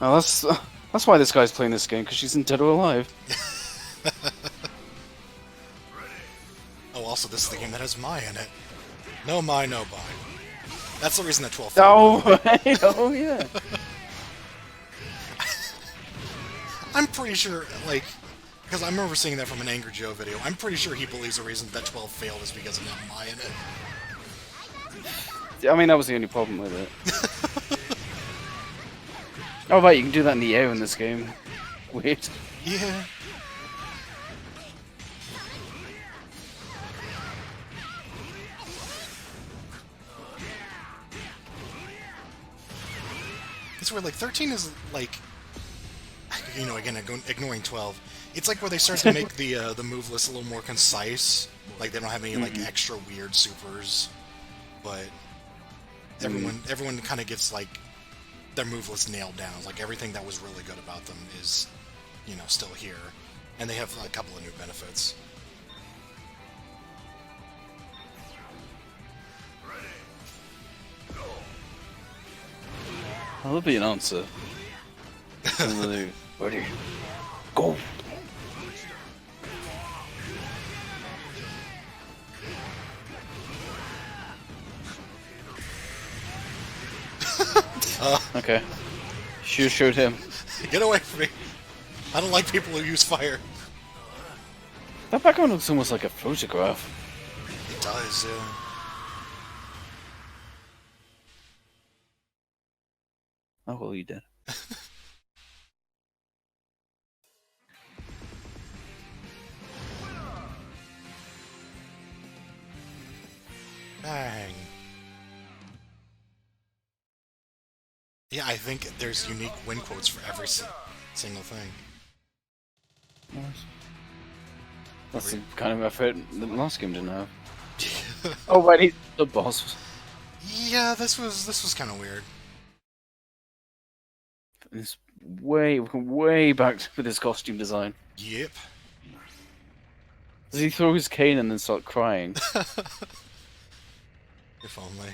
Oh, that's why this guy's playing this game, because she's in Dead or Alive. Oh, also, this is the game that has Mai in it. No Mai, no buy. That's the reason that 12. Oh, oh yeah. I'm pretty sure, like, Because I remember seeing that from an Angry Joe video. I'm pretty sure he believes the reason that 12 failed is because of that Mai in it. I mean, that was the only problem with it. Oh, right, you can do that in the air in this game. Weird. Yeah. It's where, like, 13 is, like... You know, again, ignoring 12. It's like where they start to make the move list a little more concise. Like, they don't have any, like, extra weird supers. But everyone kind of gets, like, their move list nailed down. Like, everything that was really good about them is, you know, still here. And they have a couple of new benefits. I love the announcer. Ready, go! Okay. Shoot him. Get away from me! I don't like people who use fire. That background looks almost like a photograph. It does, yeah. Oh, well, you did. Bang. Yeah, I think there's unique win quotes for every single thing. Nice. That's the kind of effort the last game didn't have. Oh, right, he's the boss. Yeah, this was kind of weird. It's way back with his costume design. Yep. Does he throw his cane and then start crying? If only.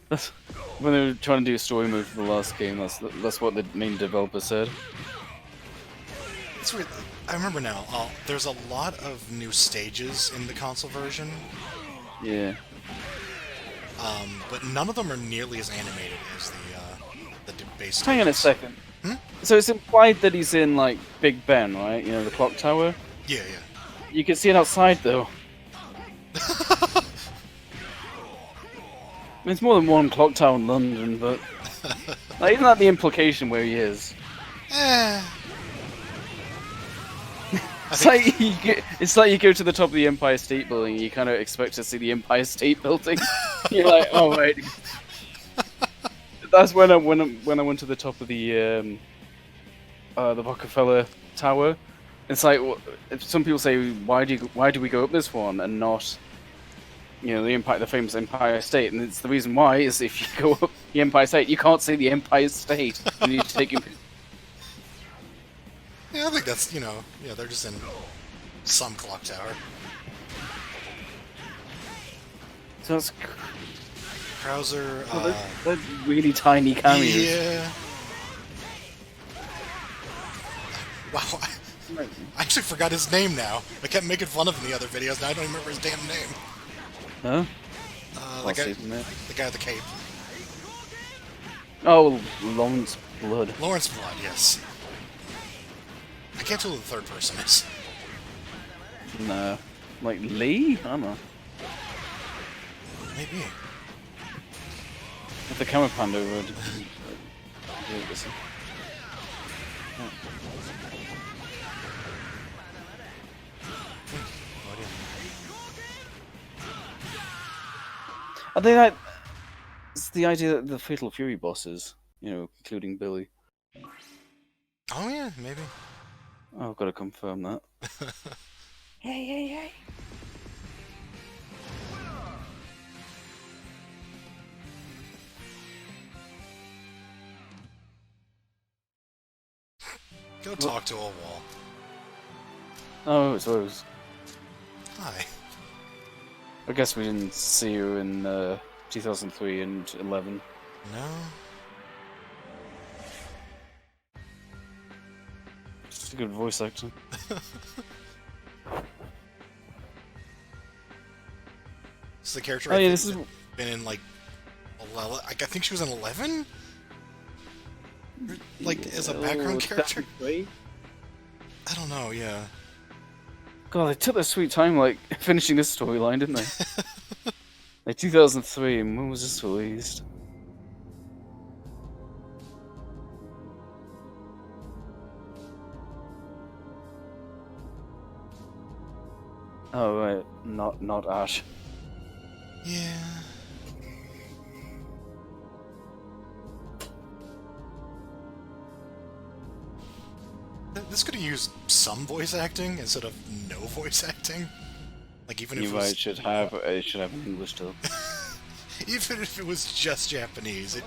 That's when they were trying to do a story mode for the last game. That's what the main developer said. It's weird. I remember now. There's a lot of new stages in the console version. Yeah. But none of them are nearly as animated as the base stages. Hang on a second. Hmm? So it's implied that he's in like Big Ben, right? You know, the clock tower. Yeah, You can see it outside though. yeah. There's more than one clock tower in London, but like, isn't that the implication where he is? It's like you go to the top of the Empire State Building and you kind of expect to see the Empire State Building. You're like, oh right. That's when I went to the top of the Rockefeller Tower. It's like some people say, why do we go up this one and not, you know, the famous Empire State? And it's the reason why is if you go up the Empire State, you can't see the Empire State. You need to take. Yeah, I think that's, you know, yeah, they're just in some clock tower. So that's Krauser, they're really tiny cameos. yeah. Wow, I actually forgot his name now. I kept making fun of him in the other videos, now I don't even remember his damn name. Huh? The guy with the cape. Oh, Lawrence Blood. Lawrence Blood, yes. I can't tell who the third person is. No. Like Lee? I don't know. Maybe. If the camera panned over. I think that it's the idea that the Fatal Fury bosses, you know, including Billy. Oh yeah, maybe. Oh, I've got to confirm that. Hey. Go talk to a wall. Oh, it's Rose. Hi. I guess we didn't see you in 2003 and 11. No? It's a good voice actor. This is the character Oh, yeah, I've this is... been in, like, I think she was an 11? Like, as a background character? I I don't know, yeah. God, they took their sweet time, like, finishing this storyline, didn't they? Like, 2003, and when was this released? Oh, right. Not Ash. Yeah. This could have used some voice acting instead of no voice acting. Like, even if You're it was... right, it should have an English dub. Even if it was just Japanese,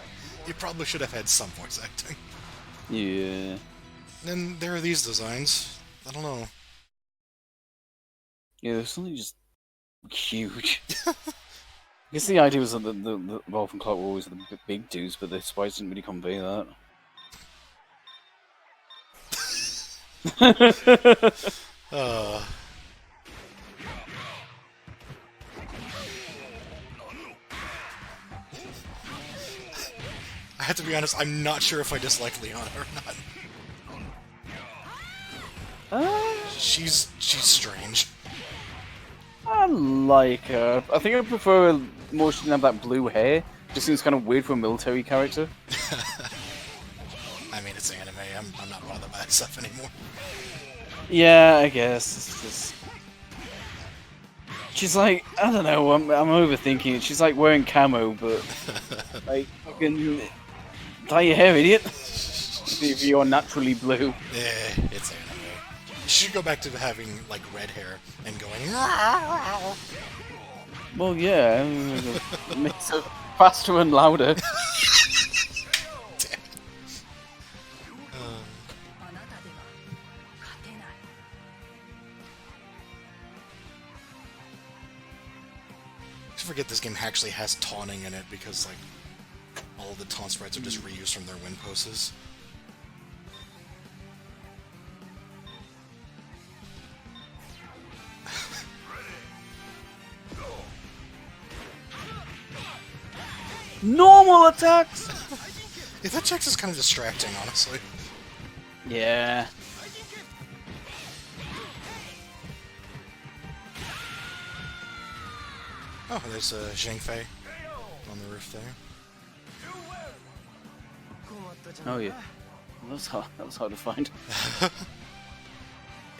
you probably should have had some voice acting. Yeah. And there are these designs. I don't know. Yeah, there's something just huge. I guess the idea was that the Rolf and Clark were always the big dudes, but the sprites didn't really convey that. Uh... I have to be honest, I'm not sure if I dislike Leona or not. She's strange. I like her. I think I prefer more she didn't have that blue hair. Just seems kind of weird for a military character. I mean, it's anime. I'm not bothered by that stuff anymore. Yeah, I guess. It's just... She's like, I don't know, I'm overthinking it. She's like wearing camo, but like, fucking dye your hair, idiot. If you're naturally blue. Yeah, it's anime. You should go back to having, like, red hair and going... Well, yeah, it makes it faster and louder. Damn. I forget this game actually has taunting in it because, like, all of the taunt sprites are just reused from their win poses. Normal attacks! Yeah, that Jax is kind of distracting, honestly. Yeah. Oh, there's Zhang Fei on the roof there. Oh yeah. That was hard to find.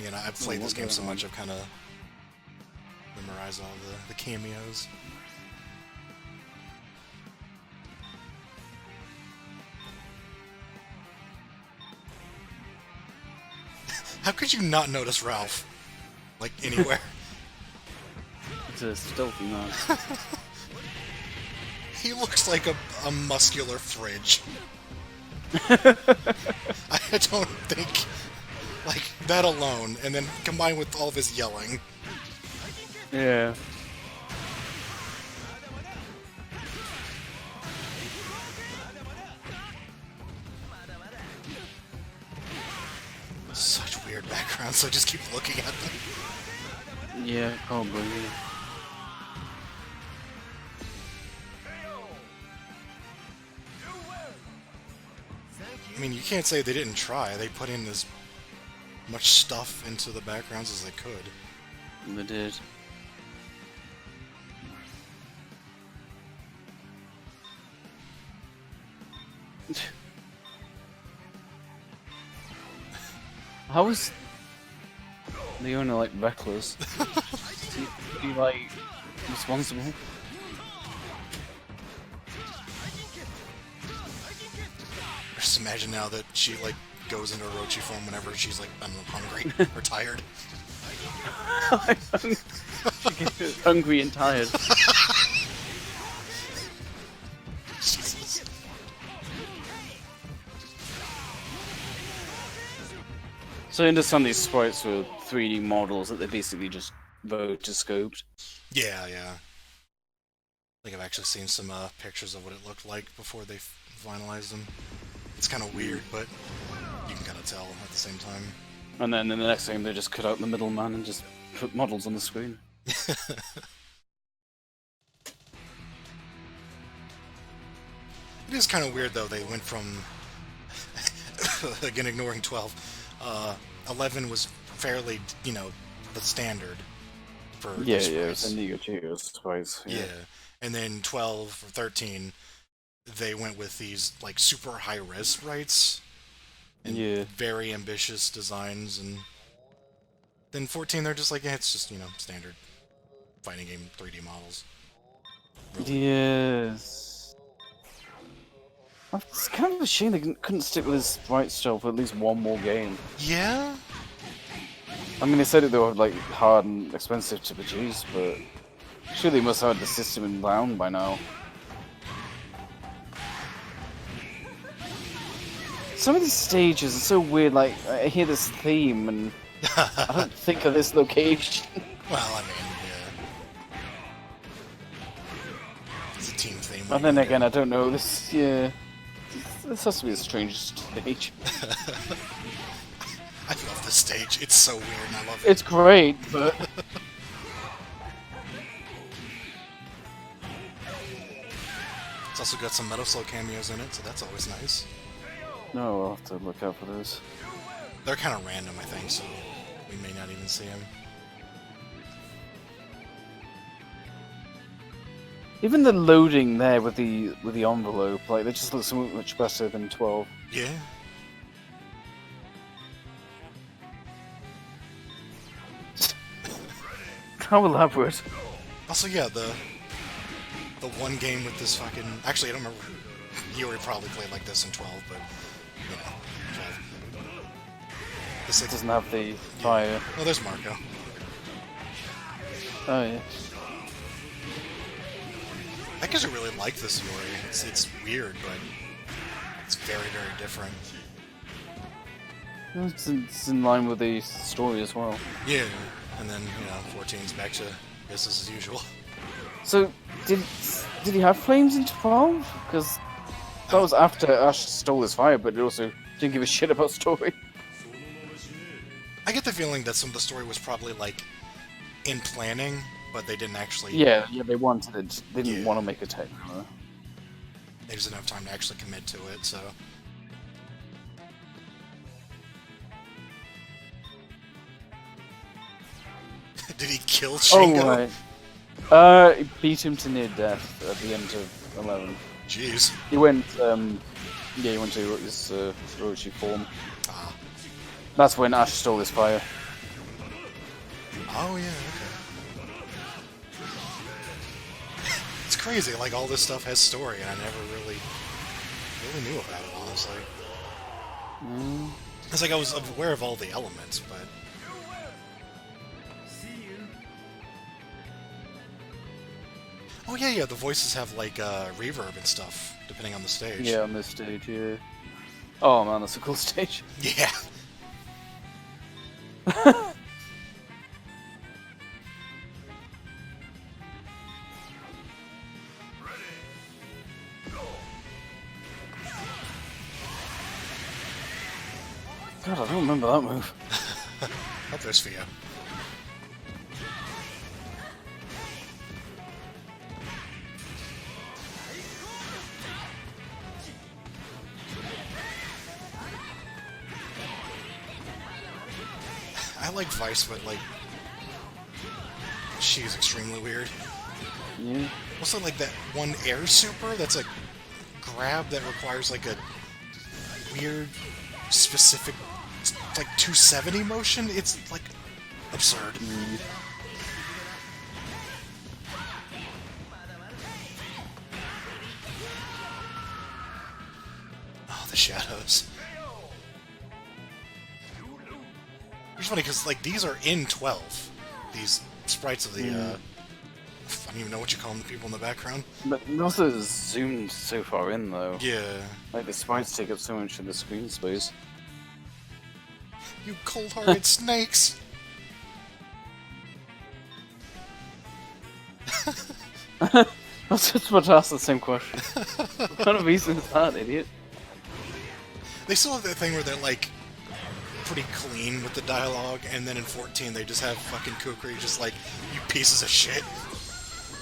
Again, I've played this game so much, I've kind of memorized all the cameos. How could you not notice Ralph? Like, anywhere? It's a stealthy man. He looks like a muscular fridge. I don't think... Like, that alone, and then combined with all of his yelling. Yeah. Such weird backgrounds, so I just keep looking at them. Yeah, probably. I mean, you can't say they didn't try. They put in as much stuff into the backgrounds as they could. They did. How is Leona like reckless? Is he like responsible? Just imagine now that she, like, goes into Orochi form whenever she's, like, I don't know, hungry or tired. She gets hungry and tired. Jesus. So I understand these sprites were 3D models that they basically just rotoscoped. Yeah, yeah. I think I've actually seen some pictures of what it looked like before they finalized them. It's kind of weird, but you can kind of tell at the same time. And then in the next game they just cut out the middleman and just put models on the screen. It is kind of weird though. They went from again ignoring 12. 11 was fairly, the standard for Yeah, these yeah, it's sprites. Indigo Cheetah, I suppose. Yeah. And then 12 or 13, they went with these like super high res sprites and Yeah. very ambitious designs, and then 14 they're just like, yeah, it's just standard fighting game 3D models. Really. Yes. It's kind of a shame they couldn't stick with this sprite style for at least one more game. Yeah. I mean, they said they were like hard and expensive to produce, but surely they must have had the system in bound by now. Some of these stages are so weird. Like, I hear this theme, and I don't think of this location. Well, I mean, yeah. It's a team theme. And then again, I don't know. This has to be the strangest stage. I love this stage. It's so weird, and I love it. It's great, but It's also got some Metal Slug cameos in it, so that's always nice. no, I'll have to look out for those. They're kind of random, I think, so we may not even see them. Even the loading there with the envelope, like, they just look so much better than 12. Yeah. How elaborate. Also, yeah, the one game with this fucking... Actually, I don't remember. Yuri probably played like this in 12, but, 12. This, It like, doesn't have the fire. oh, there's Marco. Oh, yeah. I guess I really like this Yuri. It's weird, but it's very, very different. It's in line with the story as well. Yeah, and then, 14's back to business as usual. So, did he have flames in 12? Because that was after Ash stole his fire, but it also didn't give a shit about story. I get the feeling that some of the story was probably, like, in planning, but they didn't actually... Yeah, they wanted it. They didn't Yeah. want to make a techno. They just didn't have time to actually commit to it, so... Did he kill Shingo? Oh, right. He beat him to near death at the end of 11. Jeez. He went, he went to his Orochi form. Ah. That's when Ash stole his fire. Oh, yeah, okay. It's crazy, like, all this stuff has story, and I never really knew about it, honestly. It's like I was aware of all the elements, but... Oh, yeah, the voices have, like, reverb and stuff, depending on the stage. Yeah, on this stage, yeah. Oh man, that's a cool stage. Yeah. God, I don't remember that move. Hope there's for you. I like Vice, but, like, she's extremely weird. Yeah. Also, like, that one air super that's a grab that requires, like, a weird, specific, like, 270 motion. It's, like, absurd. Oh, the shadows. It's funny, because, like, these are in 12. These sprites of the, I don't even know what you call them, the people in the background. But it also zoomed so far in though. Yeah. Like the sprites take up so much of the screen space. You cold-hearted snakes! I was just about to ask the same question. What kind of reason is that, idiot? They still have that thing where they're, like, pretty clean with the dialogue, and then in 14 they just have fucking Kukri just like, you pieces of shit.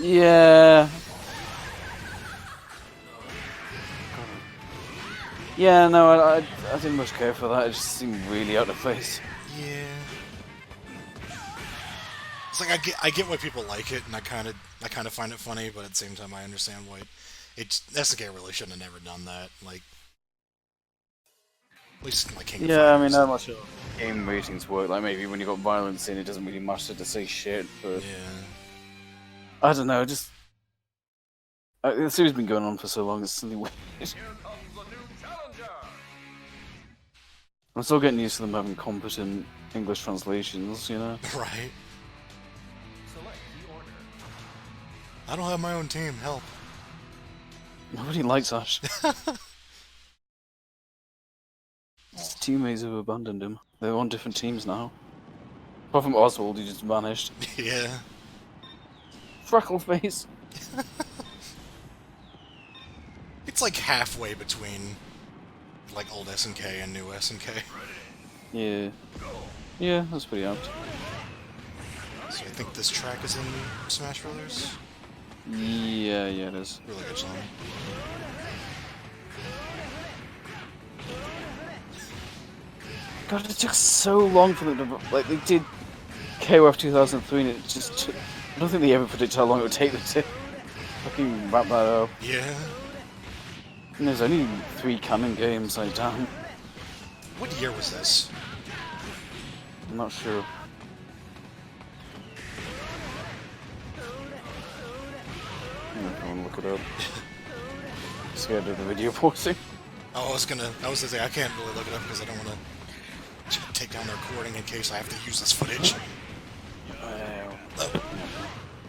Yeah. God, Yeah, no, I didn't much care for that. It just seemed really out of place. Yeah. It's like I get why people like it, and I kind of find it funny, but at the same time I understand why it's SNK really shouldn't have never done that. Like at least like King of Yeah, I mean, Fighters. how much game ratings work. Like maybe when you got violence in, it doesn't really matter to say shit. But Yeah. I don't know. Just the series has been going on for so long. It's suddenly weird. I'm still getting used to them having competent English translations. You know. Right. I don't have my own team. Help. Nobody likes Ash. His teammates have abandoned him. They're on different teams now. Apart from Oswald, he just vanished. Yeah. Freckleface. It's like halfway between like old SNK and new SNK. Yeah. Yeah, that's pretty apt. So I think this track is in Smash Brothers. Yeah, it is. Really good song. God, it took so long for them to... Like, they did KOF 2003 and it just took... I don't think they ever predicted how long it would take them to fucking wrap that up. Yeah. And there's only 3 canon games, like, damn. What year was this? I'm not sure. I want to look it up. Scared of the video posting. Oh, I was gonna say I can't really look it up because I don't want to take down the recording in case I have to use this footage. Oh.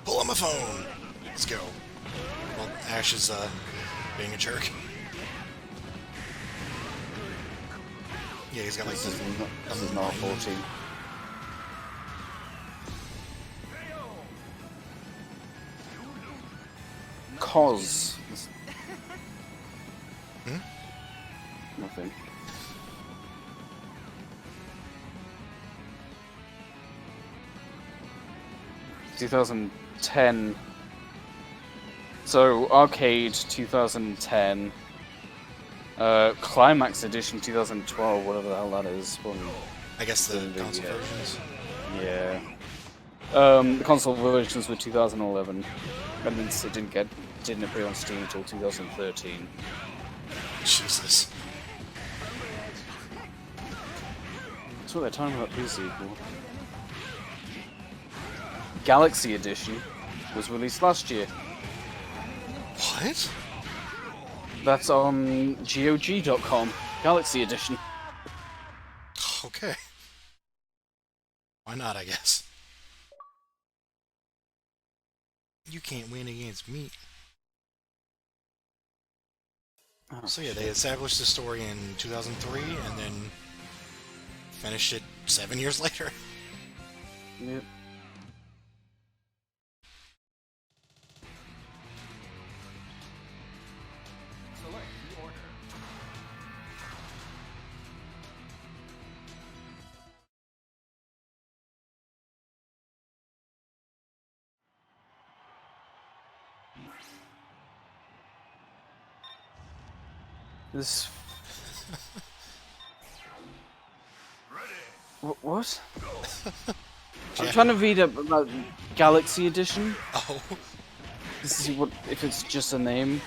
Pull on my phone. Let's go. Well, Ash is being a jerk. Yeah, he's got like This is not 14. Cause. Nothing. ...2010... So, Arcade 2010... Climax Edition 2012, whatever the hell that is. I guess the console versions. Yeah. The console versions were 2011. And then it didn't appear on Steam until 2013. Jesus. That's what they're talking about PC for. Galaxy Edition was released last year. What? That's on GOG.com. Galaxy Edition. Okay. Why not, I guess. You can't win against me. Oh, So yeah, they established the story in 2003 and then finished it 7 years later. Yep. This... What? I'm trying to read up about Galaxy Edition. Oh. To see what if it's just a name.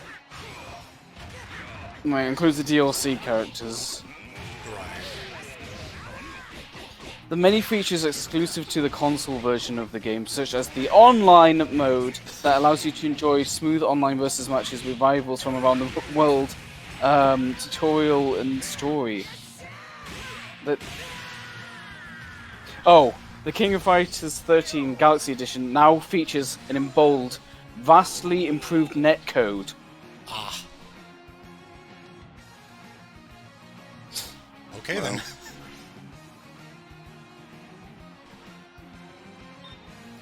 It includes the DLC characters. Right. The many features exclusive to the console version of the game, such as the online mode that allows you to enjoy smooth online versus matches with rivals from around the world, tutorial and story. The King of Fighters 13 Galaxy Edition now features an in bold, vastly improved netcode. Ah. Okay then.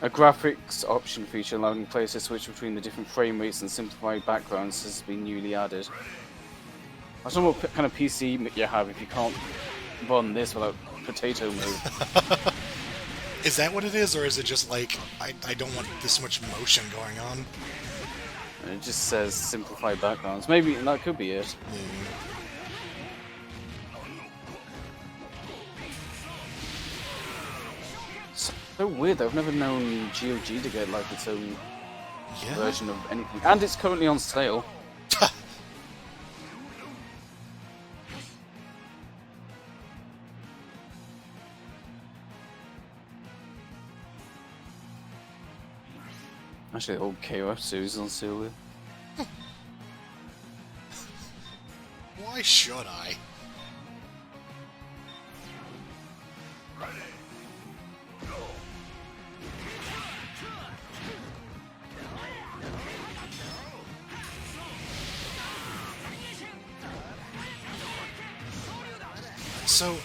A graphics option feature allowing players to switch between the different frame rates and simplified backgrounds has been newly added. I don't know what kind of PC you have if you can't run this without potato mode. Is that what it is, or is it just like, I don't want this much motion going on? And it just says simplified backgrounds. Maybe that could be it. So weird though, I've never known GOG to get like its own Yeah. version of anything. And it's currently on sale. Actually, the old KOF series is on sale there. Why should I? So,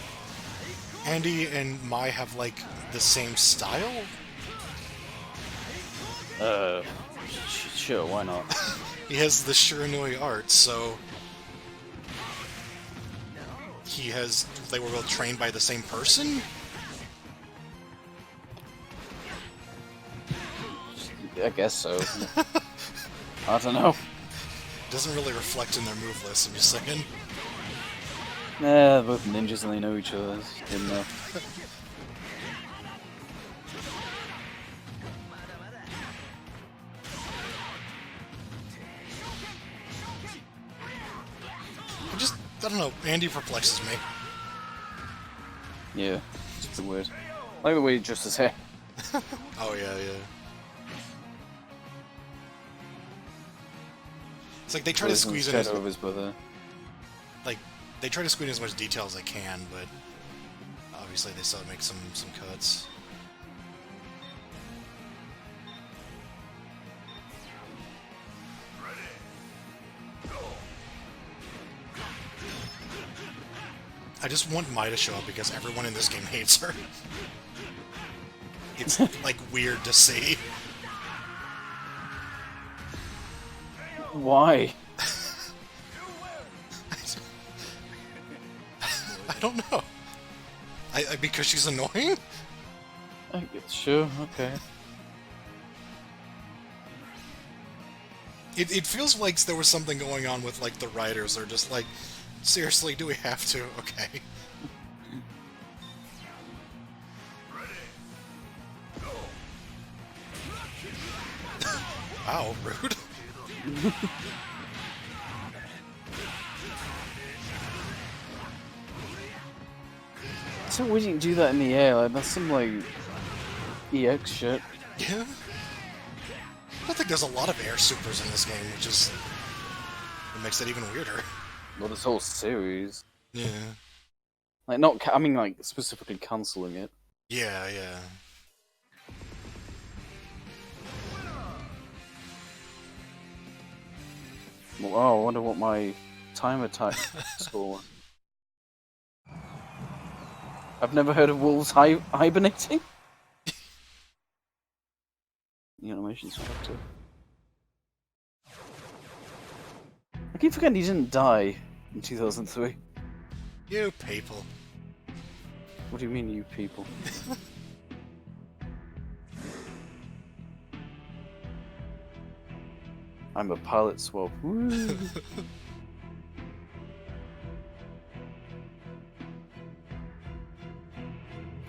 Andy and Mai have like the same style? Sure, why not? He has the Shiranui art, so they were both trained by the same person? I guess so. I don't know. Doesn't really reflect in their move list, I'm just saying. Nah, they're both ninjas and they know each other. Didn't know. I don't know, Andy perplexes me. Yeah, it's weird. I like the way he adjusts his hair. Oh yeah, yeah. It's like they try to squeeze in as, of his brother. like they try to squeeze in as much detail as they can, but obviously they still make some cuts. I just want Mai to show up because everyone in this game hates her. It's like weird to see. Why? I don't know. Because she's annoying? Sure, okay. It feels like there was something going on with like the writers. They're just like, seriously, do we have to? Okay. Wow, rude. So we didn't do that in the air, like that's some like EX shit. Yeah. I don't think there's a lot of air supers in this game, which is what makes it even weirder. Well, this whole series. Yeah. Like not, I mean like specifically cancelling it. Yeah, yeah. Well, oh, I wonder what my time attack score was. I've never heard of wolves hibernating. The animation's fucked up. I keep forgetting he didn't die in 2003. You people. What do you mean, you people? I'm a pilot swab. Woo.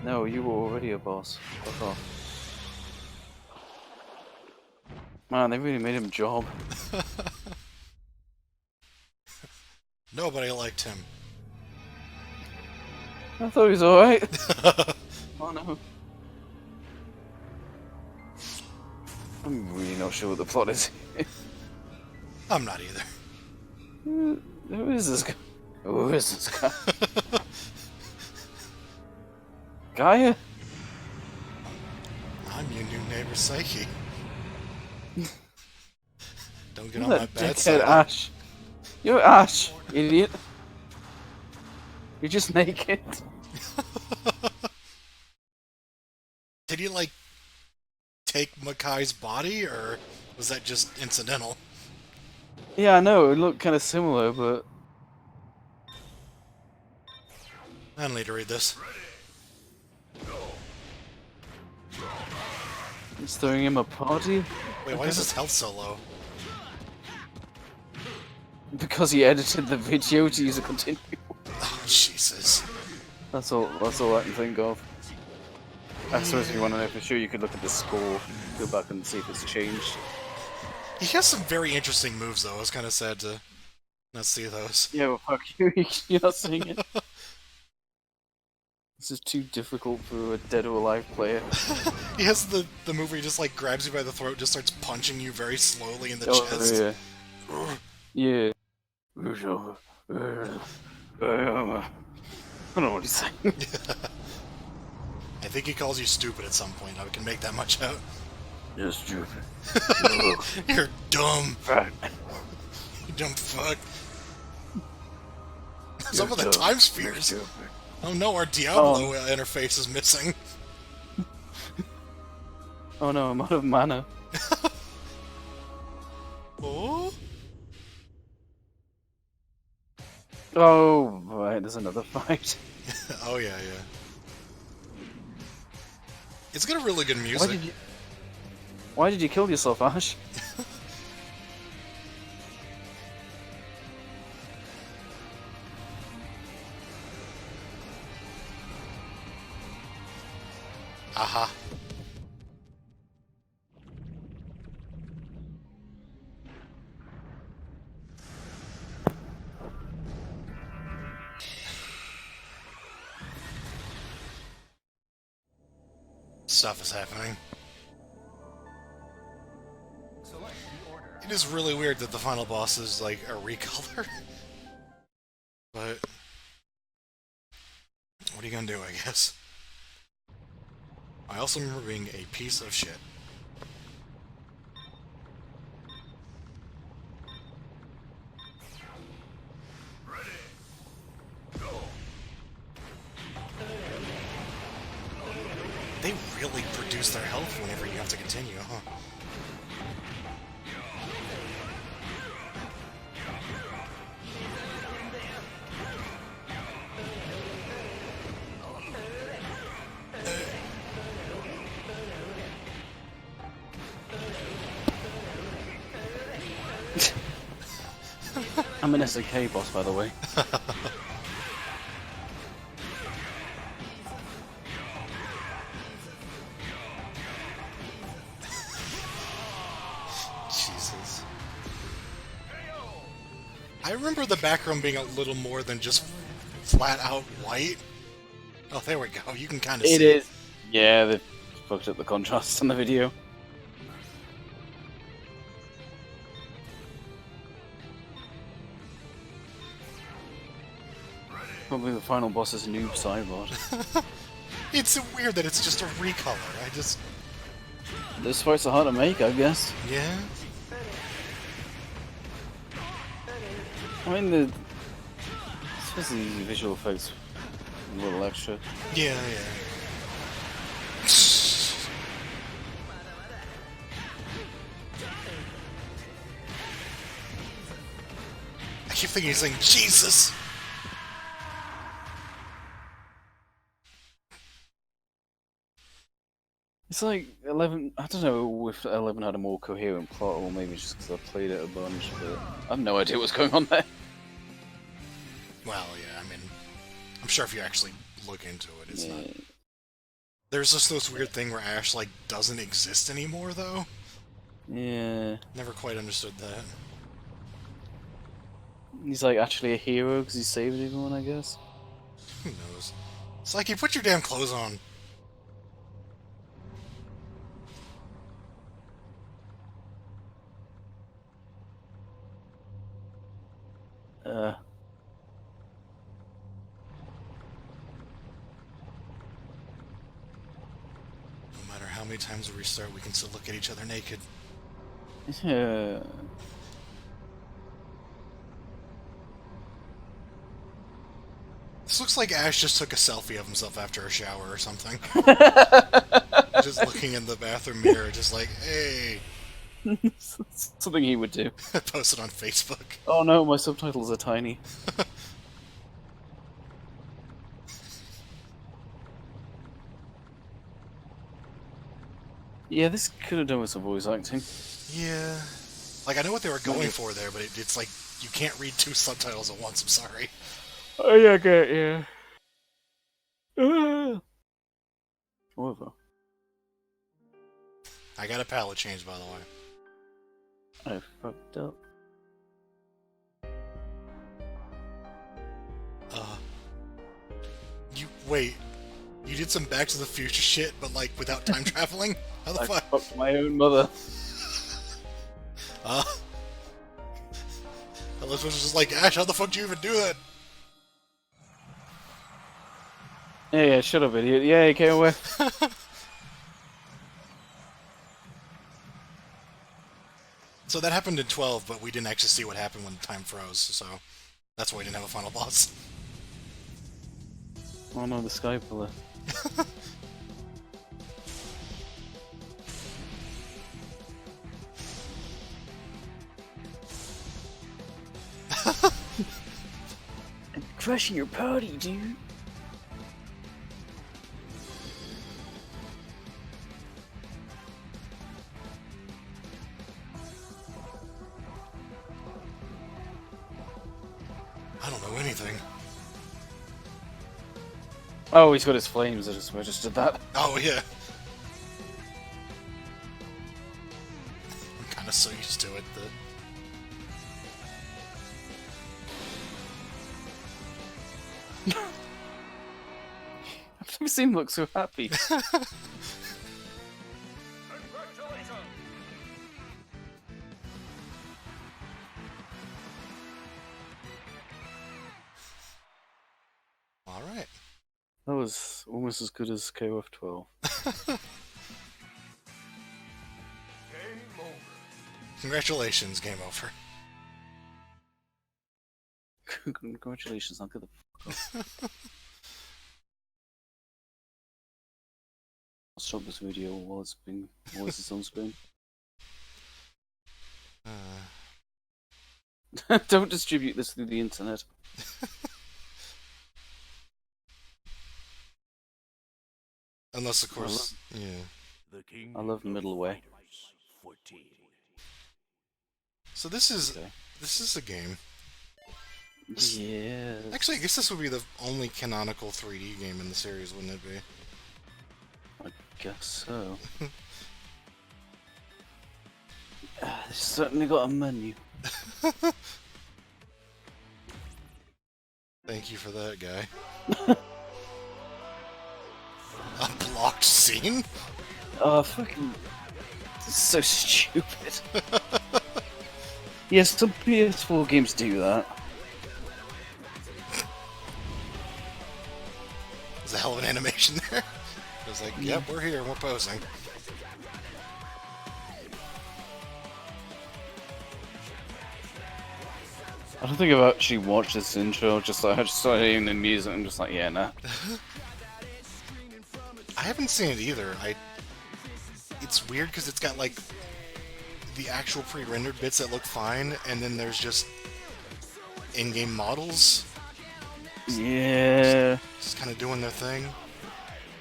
No, you were already a boss. Fuck off. Man, they really made him job. Nobody liked him. I thought he was alright. Oh no. I'm really not sure what the plot is. I'm not either. Who is this guy? Who is this guy? Gaia? I'm your new neighbor, Psyche. Don't get on You're my that bad dickhead side. Ash. You're Ash, idiot. You're just naked. Did he, like, take Makai's body, or was that just incidental? Yeah, I know, it looked kind of similar, but... I don't need to read this. It's throwing him a party? Wait, why is his health so low? Because he edited the video to use a continue. Oh, Jesus. That's all I can think of. I suppose if you want to know for sure, you could look at the score, go back and see if it's changed. He has some very interesting moves, though. I was kind of sad to not see those. Yeah, well, fuck you. You're not seeing it. This is too difficult for a dead or alive player. He has the move where he just like grabs you by the throat, just starts punching you very slowly in the Oh, chest. yeah. I don't know what he's saying. I think he calls you stupid at some point. I can make that much out. You're stupid. You're dumb. Fat. You dumb fuck. Some of the time spheres. Oh no, our Diablo interface is missing. Oh no, I'm out of mana. Oh? Oh, right, there's another fight. Oh yeah, yeah. It's got a really good music. Why did you kill yourself, Ash? Aha. Stuff is happening. It is really weird that the final boss is like a recolor. But what are you gonna do, I guess? I also remember being a piece of shit. They really produce their health whenever you have to continue, huh? I'm an SOK boss, by the way. Jesus. I remember the background being a little more than just flat out white. Oh, there we go. You can kind of see It is. Yeah, they fucked up the contrast on the video. Probably the final boss is Noob Cybot. It's so weird that it's just a recolor. I just... Those fights are hard to make, I guess. Yeah? I mean, I suppose the visual effects a little extra. Yeah, yeah. I keep thinking he's saying, Jesus! It's like 11. I don't know if 11 had a more coherent plot, or maybe just because I played it a bunch, but I have no idea what's going on there. Well, yeah, I mean, I'm sure if you actually look into it, it's Yeah. not... There's just this weird thing where Ash, like, doesn't exist anymore, though. Yeah. Never quite understood that. He's like actually a hero because he saved everyone, I guess. Who knows? It's like, you put your damn clothes on. No matter how many times we restart, we can still look at each other naked. Yeah. This looks like Ash just took a selfie of himself after a shower or something. Just looking in the bathroom mirror, just like, hey. Something he would do. Post it on Facebook. Oh no, my subtitles are tiny. Yeah, this could have done with some voice acting. Yeah. Like, I know what they were going for there, but it's like, you can't read two subtitles at once, I'm sorry. Oh yeah, okay, yeah. Whatever. I got a palette change, by the way. I fucked up. Wait. You did some Back to the Future shit, but like without time traveling? How the I fuck? fucked my own mother. Elizabeth was just like, Ash, how the fuck do you even do that? Yeah, shut up, idiot. Yeah, you came away. So that happened in 12, but we didn't actually see what happened when time froze, so that's why we didn't have a final boss. Oh no, the sky pillar. I'm crushing your party, dude. I don't know anything. Oh, he's got his flames. I just registered that. Oh, yeah. I'm kind of so used to it that... I've never seen him look so happy. Alright. That was almost as good as KOF 12. Congratulations, game over. Congratulations, I'll get the fuck off. I'll stop this video while it's on screen. Don't distribute this through the internet. Unless, of course, yeah. I love middleware. So this is Okay. this is a game. Yes. Actually, I guess this would be the only canonical 3D game in the series, wouldn't it be? I guess so. It's certainly got a menu. Thank you for that, guy. A blocked scene? Oh, fucking... This is so stupid. Yes, some PS4 games do that. There's a hell of an animation there. It was like, yep, we're here, we're posing. I don't think I've actually watched this intro, just like I just started hearing the music and I'm just like, yeah, nah. I haven't seen it either. It's weird because it's got like the actual pre-rendered bits that look fine, and then there's just in-game models Yeah. just kind of doing their thing.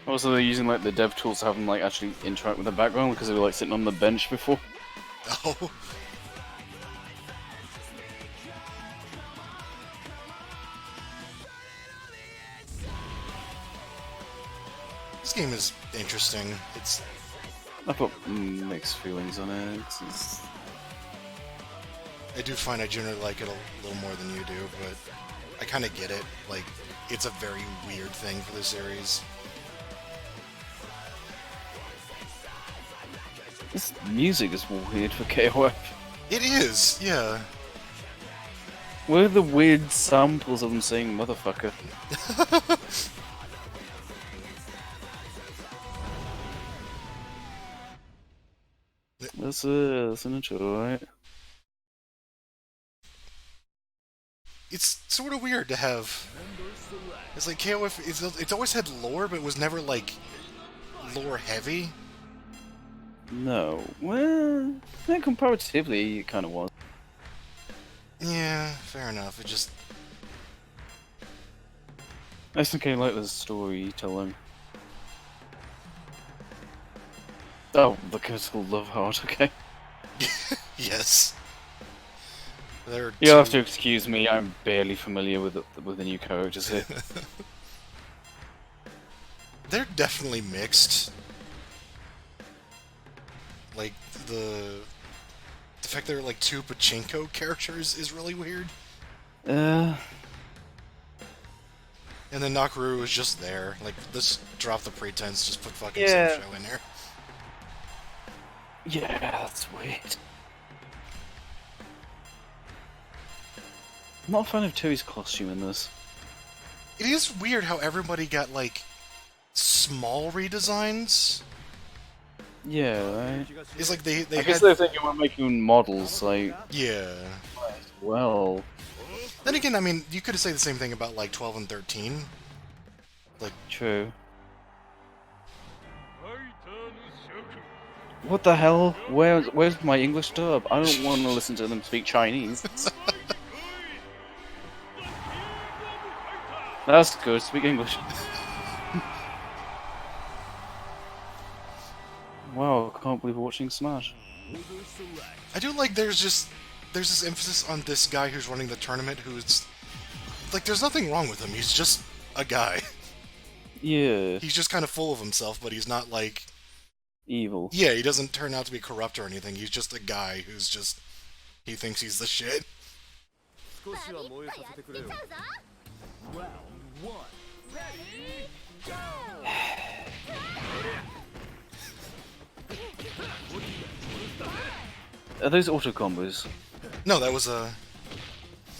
Also, they're using like the dev tools to have them like actually interact with the background because they were like sitting on the bench before. Oh. This game is interesting. I've got mixed feelings on it. It's... I do find I generally like it a little more than you do, but I kind of get it. Like, it's a very weird thing for the series. This music is weird for KOF. It is, yeah. Where are the weird samples of them saying motherfucker? That's an intro, right? It's sort of weird to have. It's like KOF. It's always had lore, but it was never like lore heavy. No. Well, yeah, comparatively, it kind of was. Yeah, fair enough. It just I just think I like the storytelling. Oh, the critical love heart. Okay. yes. There are You'll have two- to excuse me. I'm barely familiar with the new characters here. They're definitely mixed. Like, the fact there are like two pachinko characters is really weird. And then Nakaru is just there. Like, let's drop the pretense, just put fucking Yeah. Show in there. Yeah, that's weird. I'm not a fan of Toei's costume in this. It is weird how everybody got, like, small redesigns. Yeah, right? It's like they I guess had... they're thinking about making models, like, Yeah. well... Then again, I mean, you could say the same thing about, like, 12 and 13. Like... True. What the hell? Where's my English dub? I don't want to listen to them speak Chinese. That's good, speak English. Wow, I can't believe we're watching Smash. I do like there's this emphasis on this guy who's running the tournament who's... Like, there's nothing wrong with him, he's just a guy. Yeah. He's just kind of full of himself, but he's not, like... Evil. Yeah, he doesn't turn out to be corrupt or anything, he's just a guy who's just... He thinks he's the shit. バビッとやってちゃうぞ Are those auto combos? No, that was a...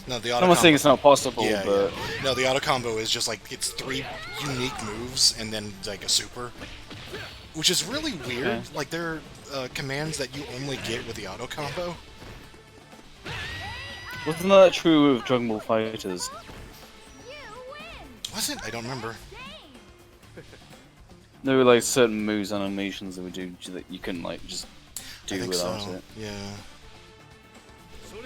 No, the auto I'm not saying combo... it's not possible, Yeah, but... yeah. No, the auto combo is just like, it's 3 unique moves and then like a super. Which is really weird. Okay. Like, there are commands that you only get with the auto combo. Wasn't that true of Dragon Ball Fighters? You win! Was it? I don't remember. There were like certain moves animations that would do that you couldn't like just I do think without so. it. Yeah. Round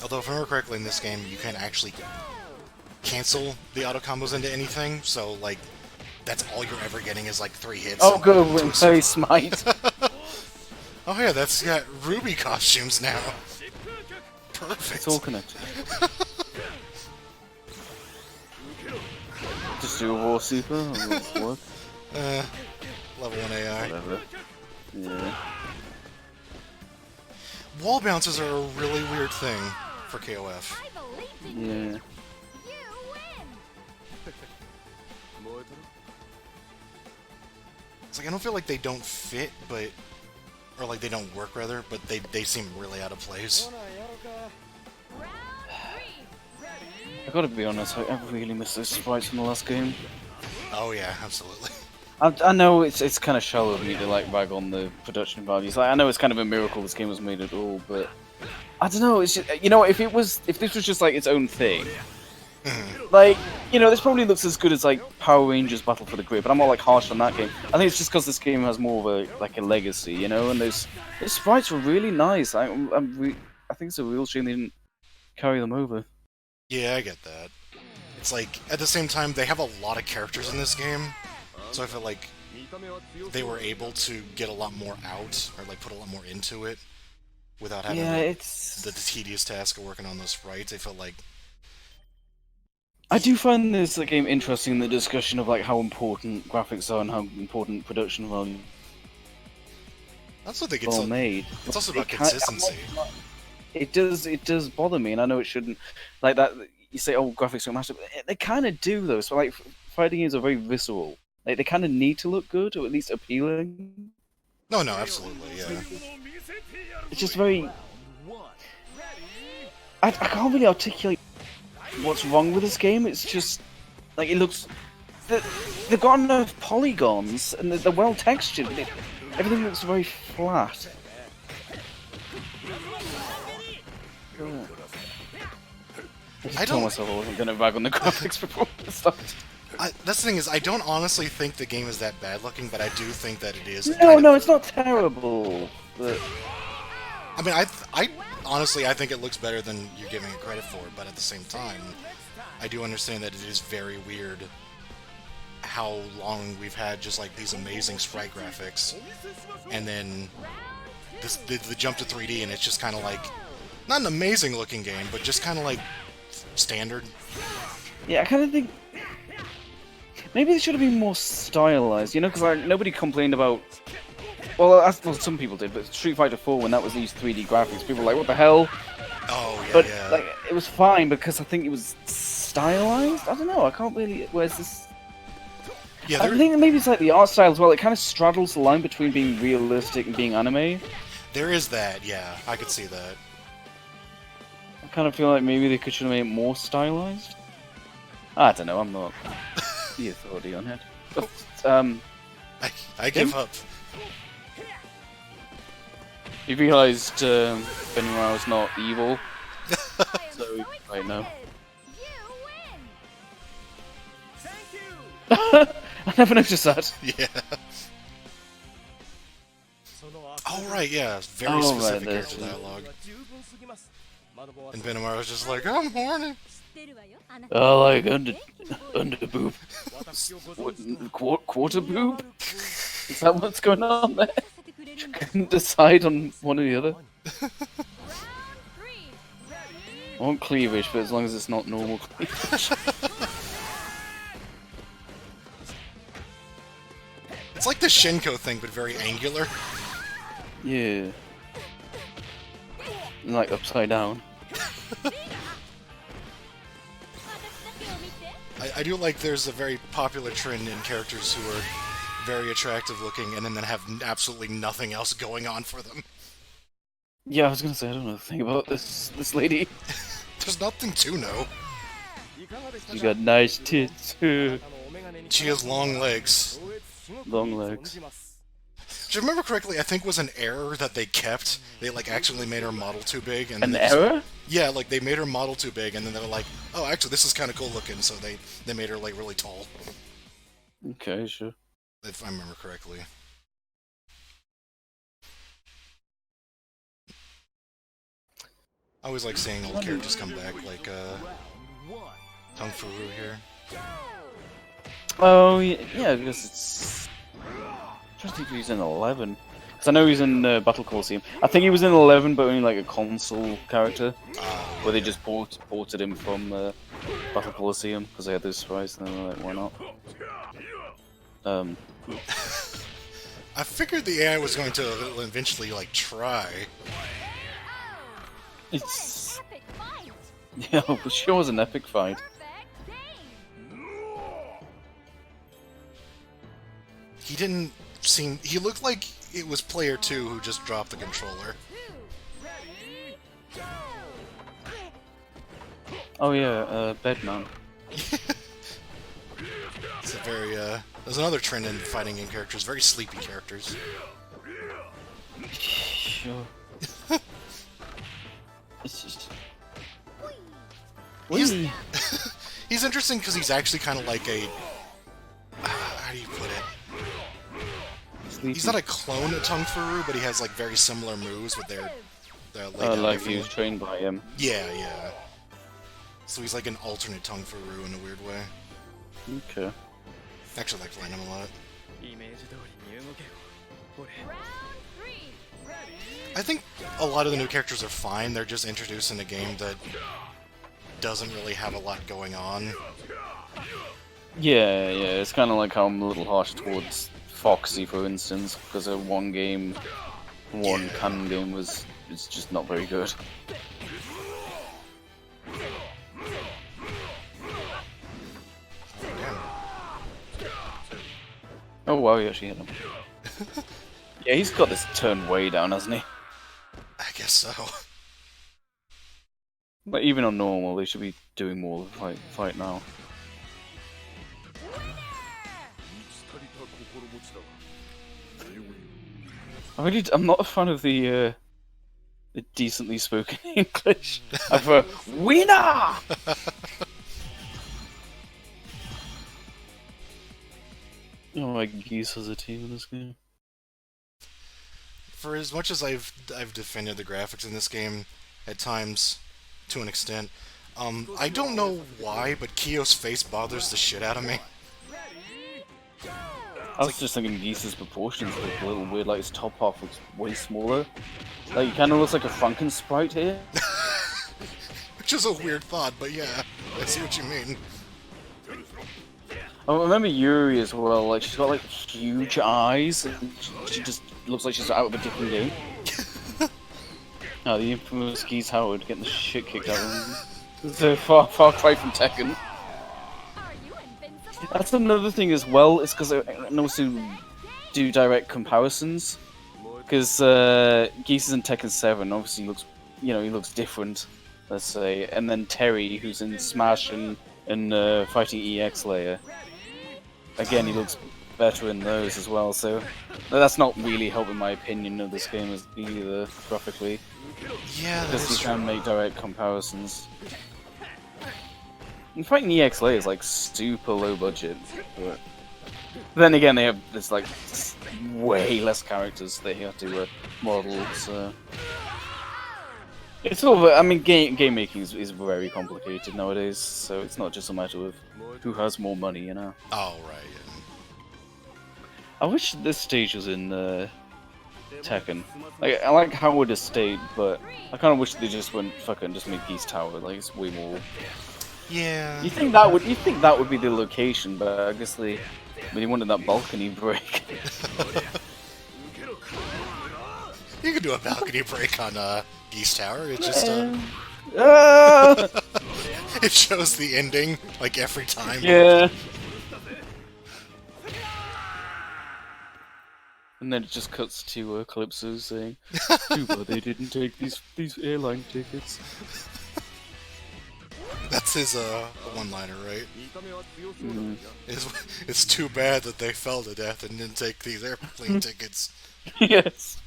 Although, if I remember correctly, in this game, you can't actually cancel the auto combos into anything, so, like, that's all you're ever getting is, like, 3 hits. Oh and- good, when Fairy Smite! Oh yeah, that's got Ruby costumes now. Perfect. It's all connected. Just do a War Super, and it'll work. Level 1 AI. Whatever. Yeah. Wall bounces are a really weird thing for KOF. I believed in you! Yeah. You win! It's like, I don't feel like they don't fit, but... Or, like, they don't work, rather, but they seem really out of place. Round 3! I gotta be honest, I really miss those sprites from the last game. Oh yeah, absolutely. I know it's kind of shallow of me to like rag on the production values. Like, I know it's kind of a miracle this game was made at all, but I don't know. It's just, you know, if this was just like its own thing, like, you know, this probably looks as good as like Power Rangers Battle for the Grid. But I'm not like harsh on that game. I think it's just because this game has more of a legacy, you know. And those sprites were really nice. I think it's a real shame they didn't carry them over. Yeah, I get that. It's like, at the same time, they have a lot of characters in this game, so I feel like they were able to get a lot more out, or like put a lot more into it, without having the tedious task of working on those sprites. I felt like... I do find this game interesting in the discussion of like how important graphics are and how important production value I also think are made. it's also about It can't- consistency. It does bother me, and I know it shouldn't. Like that, you say, "Oh, graphics don't matter." But they kind of do, though. So, like, fighting games are very visceral. Like, they kind of need to look good, or at least appealing. No, absolutely, yeah. It's just very. I can't really articulate what's wrong with this game. It's just like it looks. They've got enough polygons, and they're well textured. Everything looks very flat. I just told myself I wasn't going to rag on the graphics before it started. That's the thing is, I don't honestly think the game is that bad looking, but I do think that it is. No, it's not terrible. But... I mean, I honestly, I think it looks better than you're giving it credit for, but at the same time, I do understand that it is very weird how long we've had just like these amazing sprite graphics, and then the jump to 3D, and it's just kind of like, not an amazing looking game, but just kind of like standard. Yeah, I kind of think maybe they should have been more stylized, you know, because like nobody complained about well, some people did, but Street Fighter 4, when that was these 3D graphics, people were like, what the hell? Oh yeah, But yeah. like, it was fine because I think it was stylized. I don't know. I can't really. Where's this? Yeah, I think maybe it's like the art style as well. It kind of straddles the line between being realistic and being anime. there is that. Yeah, I could see that. I kind of feel like maybe they should have made it more stylized. I don't know. I'm not the authority on it. But I give up. you realised Benoit's not evil, so right now. I never noticed that. Yeah. Oh right, yeah. Very Oh, specific right, character there's- dialogue. And Benoit was just like, I'm horny. I like under boob. Quarter boob? Is that what's going on there? Couldn't decide on one or the other. I want cleavage, but as long as it's not normal cleavage. It's like the Shinko thing, but very angular. Yeah. Like upside down. I do like there's a very popular trend in characters who are very attractive looking and then have absolutely nothing else going on for them. Yeah, I was gonna say I don't know a thing about this lady. There's nothing to know. She got nice tits, She has long legs. long legs. If I remember correctly, I think was an error that they kept. They like actually made her model too big, and An then they just- error? Yeah, like they made her model too big, and then they were like, "Oh, actually, this is kind of cool looking," so they made her like really tall. Okay, sure. If I remember correctly. I always like seeing old characters come back, like Kung Fu here. Oh yeah, because it's. I'm trying to think if he's in 11. Because I know he's in Battle Coliseum. I think he was in 11, but only like a console character, where they just ported him from Battle Coliseum because they had those sprites, and they were like, why not? I figured the AI was going to eventually like try. It's yeah, it sure was an epic fight. He didn't seem. He looked like it was player 2 who just dropped the controller. Oh yeah, Bedman. It's a very there's another trend in fighting game characters, very sleepy characters. Sure. It's just. He's, Whee! he's interesting because he's actually kind of like a. How do you put it? He's not a clone of Tung Fu, but he has like very similar moves with their laid out like differently. he was trained by him. Yeah, yeah. So he's like an alternate Tung Fu in a weird way. Okay. I actually like playing him a lot. I think a lot of the new characters are fine. They're just introduced in a game that doesn't really have a lot going on. Yeah, it's kind of like how I'm a little harsh towards Foxy, for instance, because one game, one canon game it's just not very good. Damn. Oh wow, he actually hit him. Yeah, he's got this turned way down, hasn't he? I guess so. Like even on normal, they should be doing more fight now. I'm not a fan of the decently spoken English. I prefer winner. Oh my geese has a team in this game. For as much as I've defended the graphics in this game, at times, to an extent, I don't know why, but Kyo's face bothers the shit out of me. I was just thinking Geese's proportions look a little weird, like his top half looks way smaller. Like, he kind of looks like a Franken sprite here. Which is a weird thought, but yeah, I see what you mean. I remember Yuri as well. Like she's got like huge eyes, and she just looks like she's out of a different game. Oh, the infamous Geese Howard getting the shit kicked out of him. It's a far cry from Tekken. Are you invincible? That's another thing as well. It's because I can also do direct comparisons. Because Geese is in Tekken 7, obviously looks, he looks different. Let's say, and then Terry, who's in Smash and fighting EX Layer. Again, he looks better in those as well. So that's not really helping my opinion of this game either graphically. Yeah, Because that's you can true. make direct comparisons. And fighting EX Layer is like super low budget, but then again they have this like way less characters that you have to model. So it's all. I mean, game making is very complicated nowadays. So it's not just a matter of who has more money, you know. Oh, right. I wish this stage was in Tekken. Like, I like Howard Estate, but I kind of wish they just went fucking just made Geese Tower. Like, it's way more. Yeah. You think that would be the location, but I guess they wanted that balcony break. You can do a balcony break on Geese Tower. It just Ah! it shows the ending like every time. Yeah. And then it just cuts to Calypso saying, "Too bad they didn't take these airline tickets." That's his one-liner, right? Mm. It's too bad that they fell to death and didn't take these airplane tickets. Yes.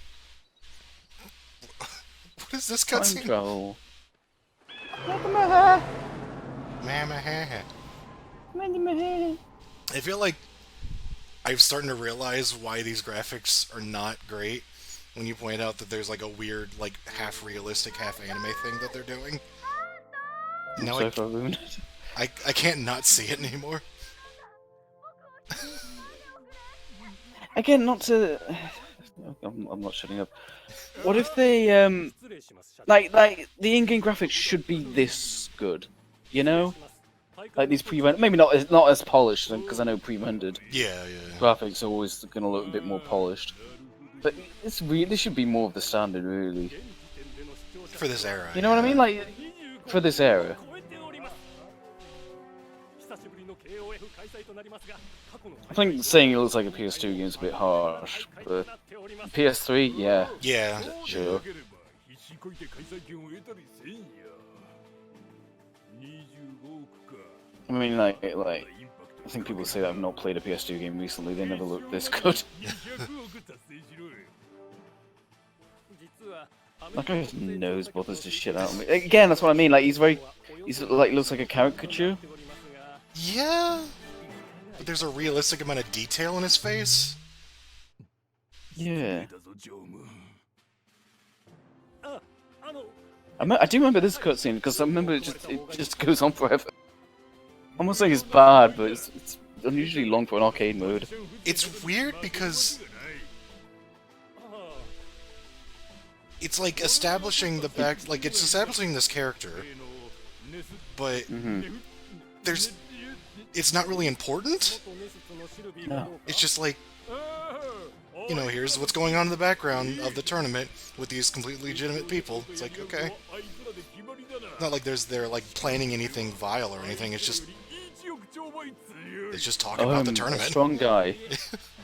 What is this Time cutscene? travel. Mama. I feel like I'm starting to realize why these graphics are not great when you point out that there's like a weird, like half realistic, half anime thing that they're doing. Now So far ruined it. I can't not see it anymore. Again, not to. I'm not shutting up. What if they like the in-game graphics should be this good, you know? Like these pre-rendered, maybe not as polished because I know pre-rendered Yeah. graphics are always gonna look a bit more polished. But this should be more of the standard, really. For this era. You know what I mean? Like for this era. I think saying it looks like a PS2 game is a bit harsh, but PS3, yeah, Yeah. sure. I mean, like, I think people say that I've not played a PS2 game recently. They never looked this good. That guy's nose bothers the shit out of me. Again, that's what I mean. Like, he's like looks like a caricature. Yeah. But there's a realistic amount of detail in his face. Yeah. I do remember this cutscene because I remember it just goes on forever. I'm not saying it's bad, but it's unusually long for an arcade mode. It's weird because it's like establishing it's establishing this character, but it's not really important. No. It's just like, here's what's going on in the background of the tournament with these completely legitimate people. It's like, okay. Not like they're like planning anything vile or anything. It's just talking about the tournament. I'm a strong guy.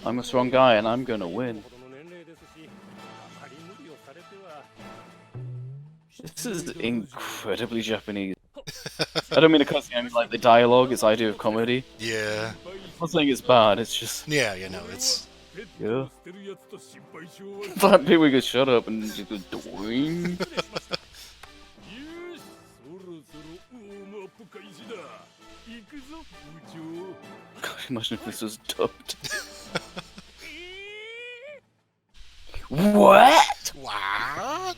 I'm a strong guy, and I'm gonna win. This is incredibly Japanese. I don't mean the cutscene, I mean like the dialogue, its idea of comedy. Yeah. I'm not saying it's bad, it's just... Yeah, it's... Yeah. That bit where he goes, shut up, and just goes, doing. God, imagine if this was dubbed. What? What?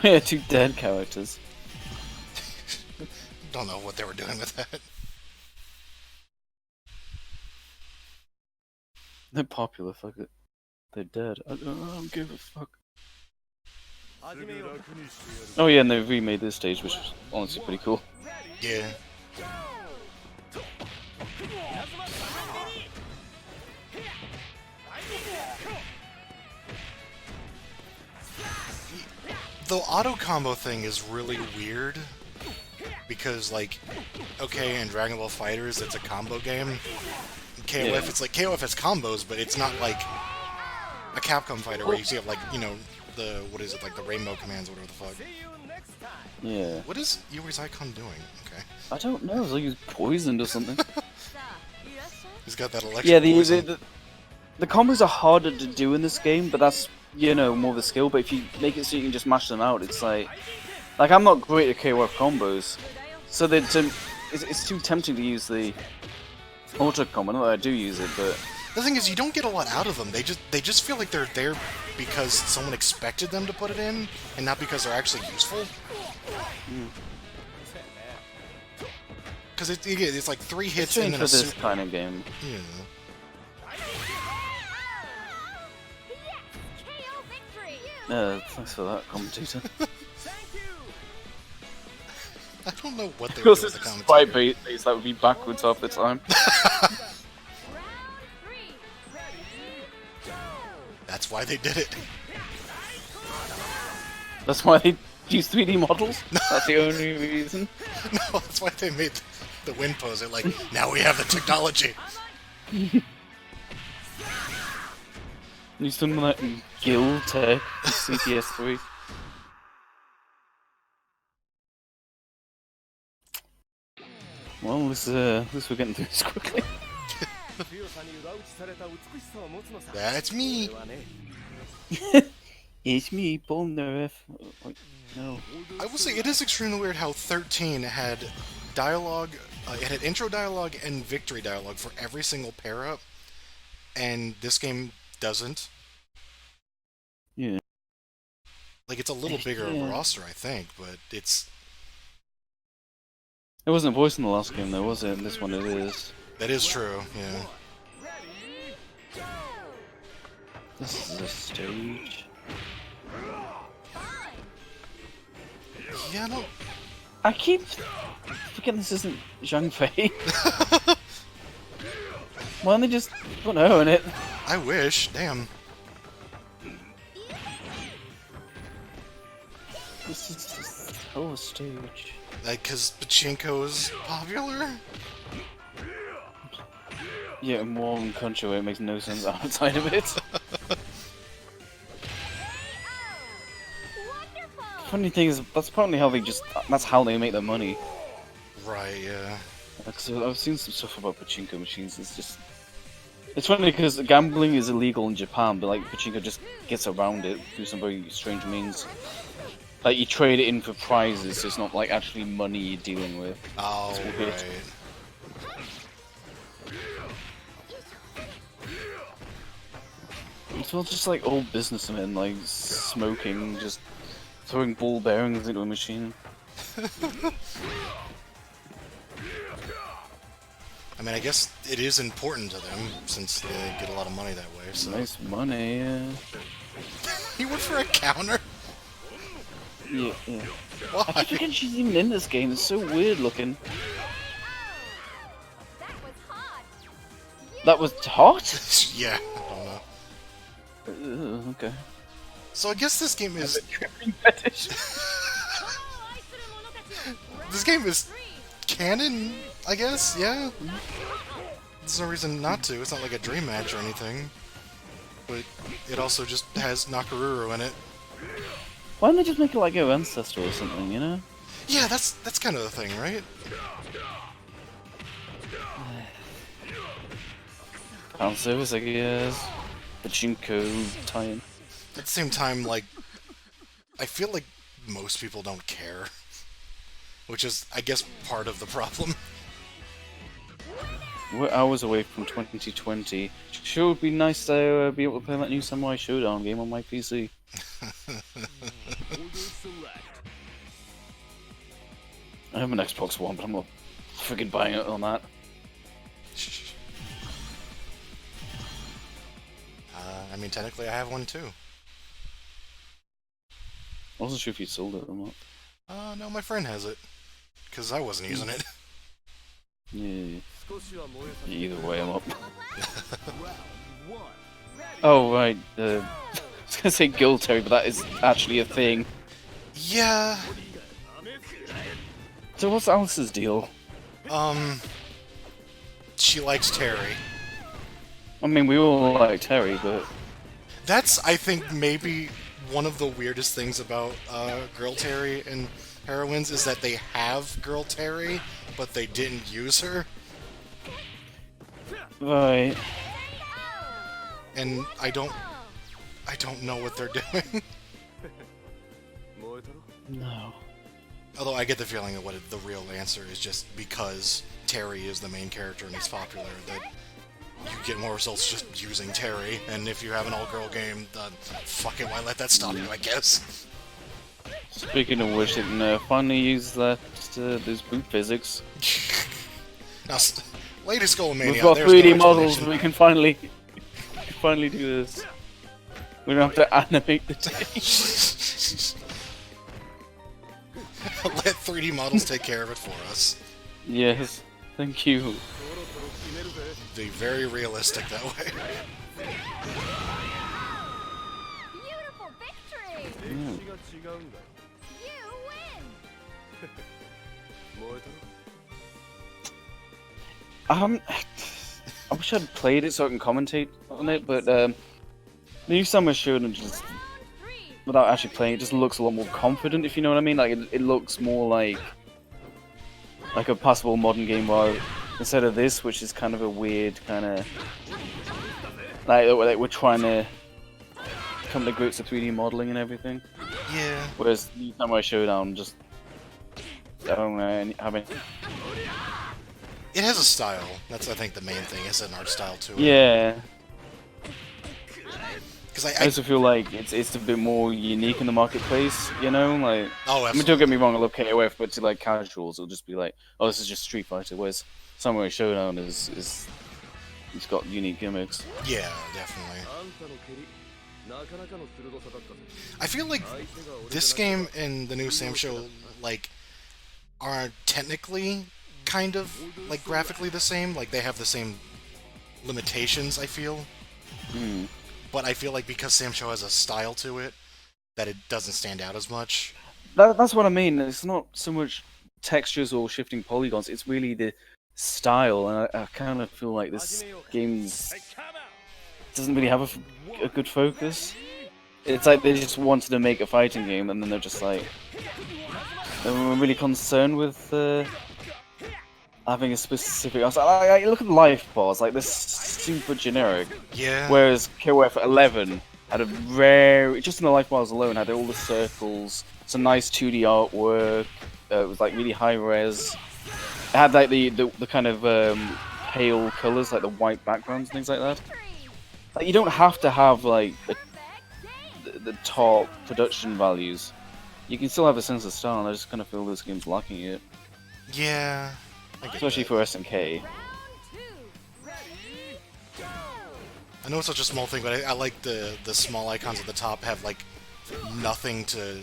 Yeah, two dead characters. Don't know what they were doing with that. They're popular, fuck it. They're dead. I don't give a fuck. Oh yeah, and they remade this stage, which is honestly pretty cool. Yeah. The auto combo thing is really weird because, like, okay, in Dragon Ball Fighters, it's a combo game. In KOF, it's like KOF has combos, but it's not like a Capcom fighter where you see, like, you know, the what is it, like the rainbow commands, or whatever the fuck. Yeah. What is Yuri's icon doing? Okay. I don't know. It's like he's poisoned or something. He's got that electric Yeah, poison. the combos are harder to do in this game, but that's, you know, more the skill. But if you make it so you can just mash them out, it's like I'm not great at KOF combos, so it's too tempting to use the auto combo. Not that I do use it, but The thing is, you don't get a lot out of them. They just feel like they're there because someone expected them to put it in, and not because they're actually useful. Because it's like 3 hits and strange then for a this super. kind of game. Yeah. KO victory! Thanks for that, commentator. I don't know what they Of were course, doing it's with the a commentary. spy base that would be backwards half the time. Round 3. Ready? That's why they did it. That's why they use 3D models. That's the only reason. No, that's why they made the wind pose. They're like, now we have the technology. Use something like Guild Tech, CPS3. Well, this we're getting through this quickly. That's me. It's me, Polnareff. No. I will say it is extremely weird how 13 had dialogue. It had intro dialogue and victory dialogue for every single pair up, and this game doesn't. Yeah. Like, it's a little bigger of a Yeah. roster, I think, but it's It wasn't voiced in the last game, though, was it? In this one, it is. that is true. Yeah. This is a stage. Yeah. No. I keep forgetting this isn't Zhang Fei. Why don't they just put her in it? I wish. Damn. This is just a whole stage. Like, cause Pachinko's popular. Yeah, more than Concho, it makes no sense outside of it. Wonderful! Funny thing is, that's probably how that's how they make their money. Right. Yeah. Like, so I've seen some stuff about pachinko machines. It's funny because gambling is illegal in Japan, but like pachinko just gets around it through some very strange means. Like you trade it in for prizes, so it's not like actually money you're dealing with. Oh, weird. right. It's all just like old businessmen, like smoking, just throwing ball bearings into a machine. I mean, I guess it is important to them since they get a lot of money that way. So Nice money, yeah. he went for a counter. Yeah, yeah. I Why? keep forgetting she's even in this game. It's so weird looking. That was hot! That was hot? Yeah. I don't know. Okay. So I guess this game is Tripping fetish. this game is canon. I guess. Yeah. There's no reason not to. It's not like a dream match or anything. But it also just has Nakaruru in it. Why don't they just make it like your ancestor or something, you know? Yeah, that's kind of the thing, right? Fan service, I guess. Pachinko tie-in. At the same time, like, I feel like most people don't care. Which is, I guess, part of the problem. We're hours away from 2020. Sure would be nice to be able to play that new Samurai Showdown game on my PC. I have an Xbox One, but I'm not friggin' buying it on that. I mean, technically I have one too. I wasn't sure if you sold it or not. No, my friend has it. because I wasn't using it. Yeah. Either way, I'm up. Oh, right. I was gonna say Gilterry, but that is actually a thing. Yeah. So what's Alice's deal? She likes Terry. I mean, we all like Terry, but... That's, I think, maybe one of the weirdest things about Girl Terry and Heroines is that they have Girl Terry, but they didn't use her. Right. And I don't know what they're doing. No. Although I get the feeling that the real answer is just because Terry is the main character and he's popular, that you get more results just using Terry, and if you have an all-girl game, fuck it, why let that stop you, I guess? Speaking of which, they can finally use that, those boot physics. Now, latest Goal Mania, We've got there's 3D no models, explanation. we can finally do this. We don't have to animate the tape. Let 3D models take care of it for us. Yes, thank you. Be very realistic that way. Beautiful victory! Mm. You win! I wish I'd played it so I can commentate on it, but the new Summer Shonen just, without actually playing it, just looks a lot more confident, if you know what I mean. Like it looks more like a passable modern game, while instead of this, which is kind of a weird kind of like we're trying to come to grips with 3D modeling and everything. Yeah. Whereas New Samurai Showdown just, I don't know, It has a style. That's, I think, the main thing. It has an art style to it. yeah. Because I also feel like it's a bit more unique in the marketplace, you know? Like, Oh, I mean, don't get me wrong, I love KOF, but to like casuals, it'll just be like, oh, this is just Street Fighter. Whereas Samurai Showdown it's got unique gimmicks. Yeah, definitely. I feel like this game and the new Sam Show, like, are technically kind of, like, graphically the same. Like, they have the same limitations, I feel. Hmm. But I feel like because Sam Show has a style to it, that it doesn't stand out as much. That's what I mean. It's not so much textures or shifting polygons. It's really the style, and I kind of feel like this game doesn't really have a good focus. It's like they just wanted to make a fighting game, and then they're just like they were really concerned with having a specific. I look at the life bars, like this super generic. Yeah. Whereas KOF 11 had a very, just in the life bars alone, had all the circles, some nice 2D artwork. It was like really high res. It had like the kind of pale colors, like the white backgrounds and things like that. Like you don't have to have like the top production values. You can still have a sense of style, and I just kind of feel this game's lacking it, Yeah. I get especially that. for SNK. I know it's such a small thing, but I like the small icons at the top have, like, nothing to...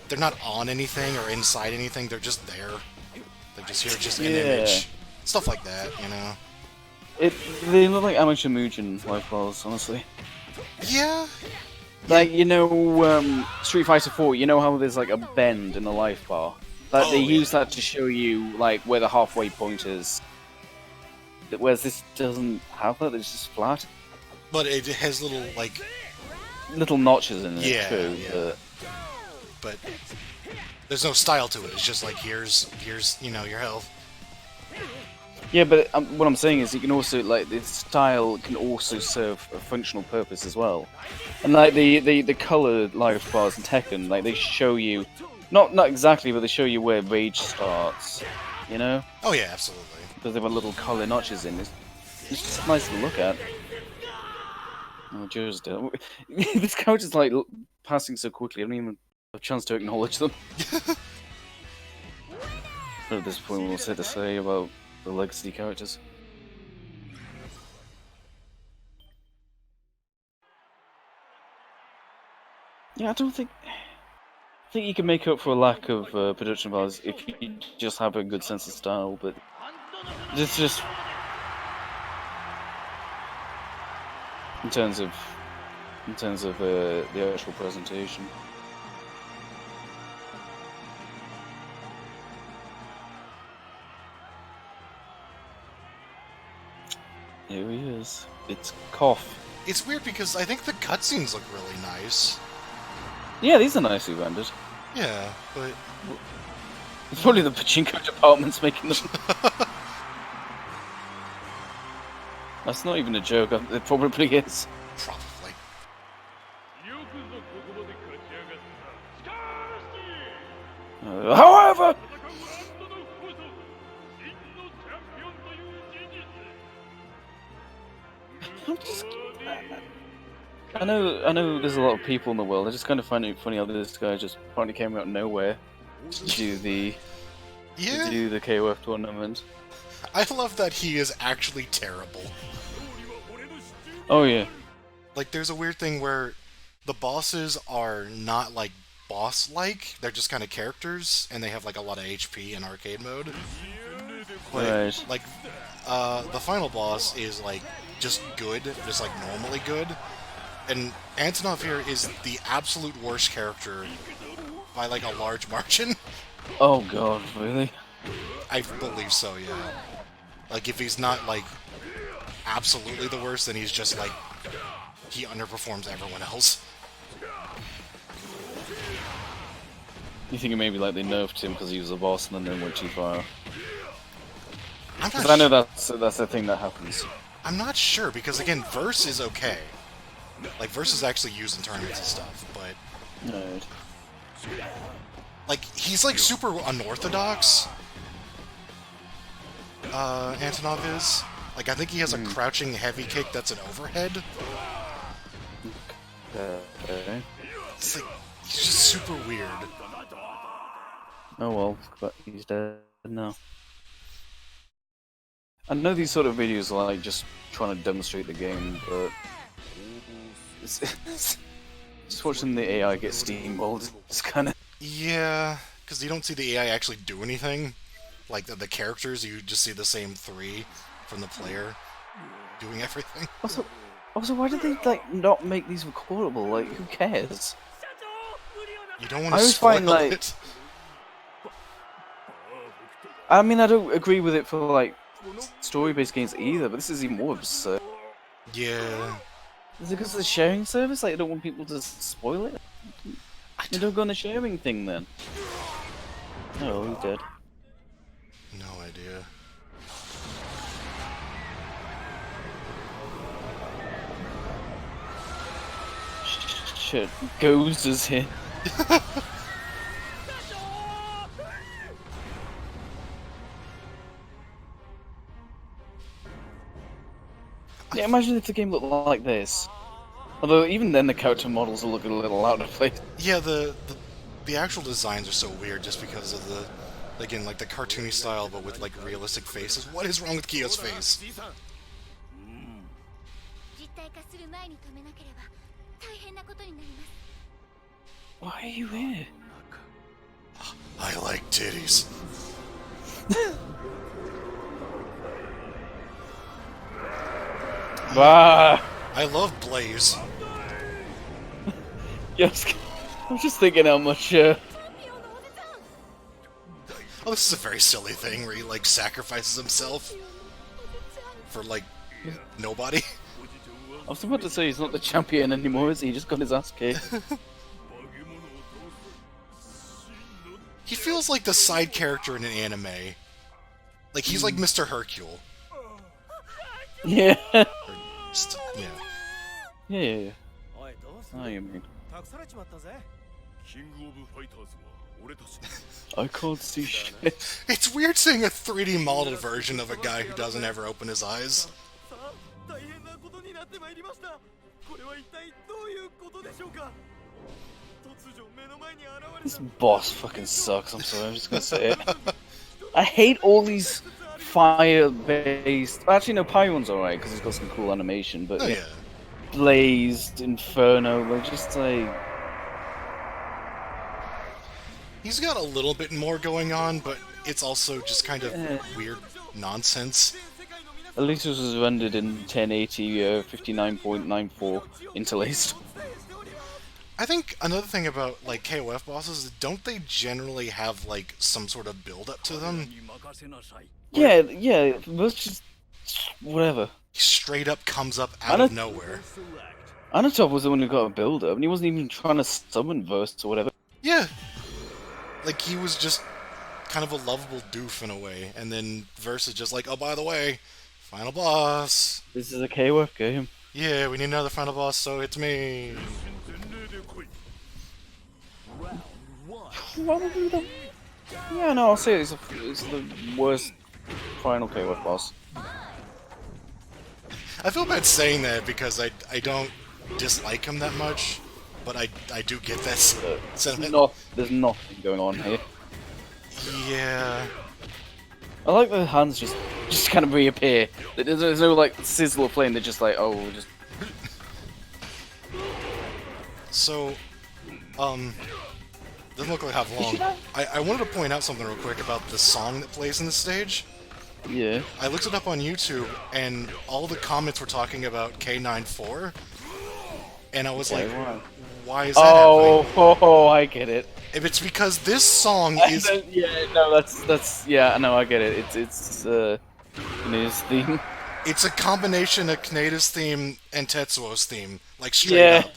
They're not on anything or inside anything, they're just there. They're just here, just an image. Stuff like that, you know? They look like amateur Mugen life bars, honestly. Yeah. Like, you know, Street Fighter 4, you know how there's like a bend in the life bar? Like, Oh, they yeah. use that to show you, like, where the halfway point is. Whereas this doesn't have that, it's just flat. But it has little, like... Little notches in it, Yeah, too. yeah. But there's no style to it. It's just like, here's you know, your health. Yeah, but what I'm saying is you can also, like, the style can also serve a functional purpose as well. And, like, the colored life bars in Tekken, like, they show you, not exactly, but they show you where Rage starts, you know? Oh yeah, absolutely. Because they've got little color notches in it. It's just nice to look at. Oh, just this couch is like passing so quickly. I don't even have a chance to acknowledge them. But at this point, we'll say to say about the legacy characters. Yeah, I don't think I think you can make up for a lack of production values if you just have a good sense of style, but it's just in terms of the actual presentation. Here he is. It's Koff. It's weird because I think the cutscenes look really nice. Yeah, these are nicely rendered. Yeah, but It's probably the pachinko department's making them. That's not even a joke. It probably is. probably. However, I'm just. I know. There's a lot of people in the world. I just kind of find it funny how this guy just apparently came out of nowhere to do the KOF tournament. I love that he is actually terrible. Oh yeah. Like, there's a weird thing where the bosses are not, like, boss-like. They're just kind of characters, and they have, like, a lot of HP in arcade mode. But, Right. like, the final boss is, like, just good, just, like, normally good. And Antonov here is the absolute worst character by, like, a large margin. Oh god, really? I believe so, yeah. Like, if he's not, like, absolutely the worst, then he's just, like, he underperforms everyone else. You think maybe like they nerfed him because he was a boss and then went too far? I'm Because not I know that's the thing that happens. I'm not sure, because, again, Verse is okay. Like, Verse is actually used in tournaments and stuff, but... Right. Like, he's, like, super unorthodox. Antonov is. Like, I think he has a crouching heavy kick that's an overhead. Okay. It's like, he's just super weird. Oh well, but he's dead now. I know these sort of videos are like just trying to demonstrate the game, but just watching the AI get steamrolled is kind of... Yeah, because you don't see the AI actually do anything. Like, the characters, you just see the same three from the player doing everything. Also, why did they like not make these recordable? Like, who cares? You don't want I to always spoil find, like- it. I mean, I don't agree with it for like story-based games either, but this is even more absurd. Yeah. Is it because of the sharing service? Like, I don't want people to spoil it? You don't go on the sharing thing then. Oh, he's dead. No idea. Shit, Goes is here. Yeah, imagine if the game looked like this. Although even then the character models will look a little out of place. Yeah, the actual designs are so weird just because of the, again, like the cartoony style, but with like realistic faces. What is wrong with Kyo's face? 実体化する前に止めなければ大変なことになります。 Why are you here? I like titties. Bah! I love Blaze. Yes, I'm just thinking how much. Oh, this is a very silly thing where he like sacrifices himself for like nobody. I was about to say he's not the champion anymore, is he? He just got his ass kicked. He feels like the side character in an anime. Like he's like Mr. Hercule. Yeah. Yeah. Yeah. Oh, you mean? I can't see shit. It's weird seeing a 3D modeled version of a guy who doesn't ever open his eyes. This boss fucking sucks, I'm sorry, I'm just gonna say it. I hate all these fire-based... Actually, no, Pyron's alright, because he's got some cool animation, but... Oh yeah. Blazed, Inferno, they're just like... He's got a little bit more going on, but it's also just kind of Eh. weird nonsense. At least this was rendered in 1080 59.94 interlaced. I think another thing about like KOF bosses is don't they generally have like some sort of build up to them? Yeah, yeah, that's just whatever. He straight up comes up out of nowhere. Anatov was the one who got a build up, and he wasn't even trying to summon Verse or whatever. Yeah. Like he was just kind of a lovable doof in a way, and then Verse is just like, oh, by the way, final boss. This is a KOF game. Yeah, we need another final boss, so it's me. Yeah, no, I'll say it's the worst final KOF boss. I feel bad saying that because I don't dislike him that much, but I do get that sentiment. There's nothing going on here. Yeah. I like the hands just kind of reappear. There's no like sizzle or flame. They're just like, oh, we'll just. So, doesn't look like I have long. I wanted to point out something real quick about the song that plays in the stage. Yeah. I looked it up on YouTube, and all the comments were talking about K94, and I was like, Wow. why is that happening? Oh, I get it. If it's because this song is... Yeah, no, that's yeah, no, I get it. It's Kne's theme. It's a combination of Kaneda's theme and Tetsuo's theme, like straight Yeah. up.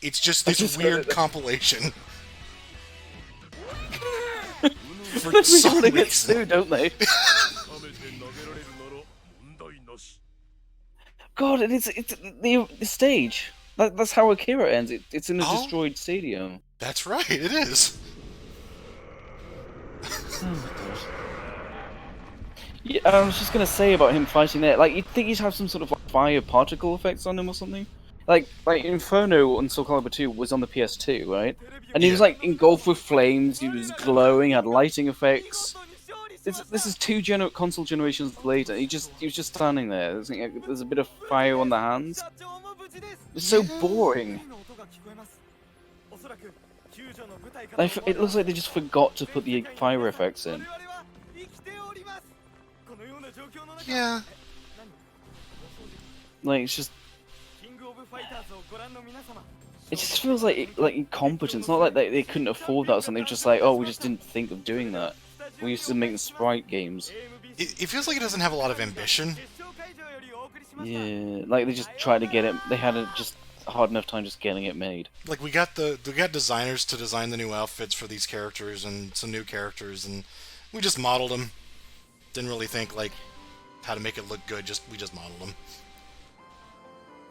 It's just this just weird heard it. compilation. For They some got it reason. too, don't they? God, and it's the stage. That's how Akira ends. It's in a Oh? destroyed stadium. That's right, it is. Yeah, I was just gonna say about him fighting there. Like, you'd think he'd have some sort of like, fire particle effects on him or something. Like Inferno on Soul Calibur 2 was on the PS2, right? And he was Yeah. like engulfed with flames. He was glowing, had lighting effects. This is two console generations later. He was just standing there. There's a bit of fire on the hands. It's so boring. It looks like they just forgot to put the fire effects in. Yeah. Like it just feels like incompetence. Not like they couldn't afford that or something. Just like, oh, we just didn't think of doing that. We used to make the sprite games. It feels like it doesn't have a lot of ambition. Yeah, like they just tried to get it. They had just hard enough time just getting it made. Like we got designers to design the new outfits for these characters and some new characters, and we just modeled them. Didn't really think like how to make it look good. We just modeled them.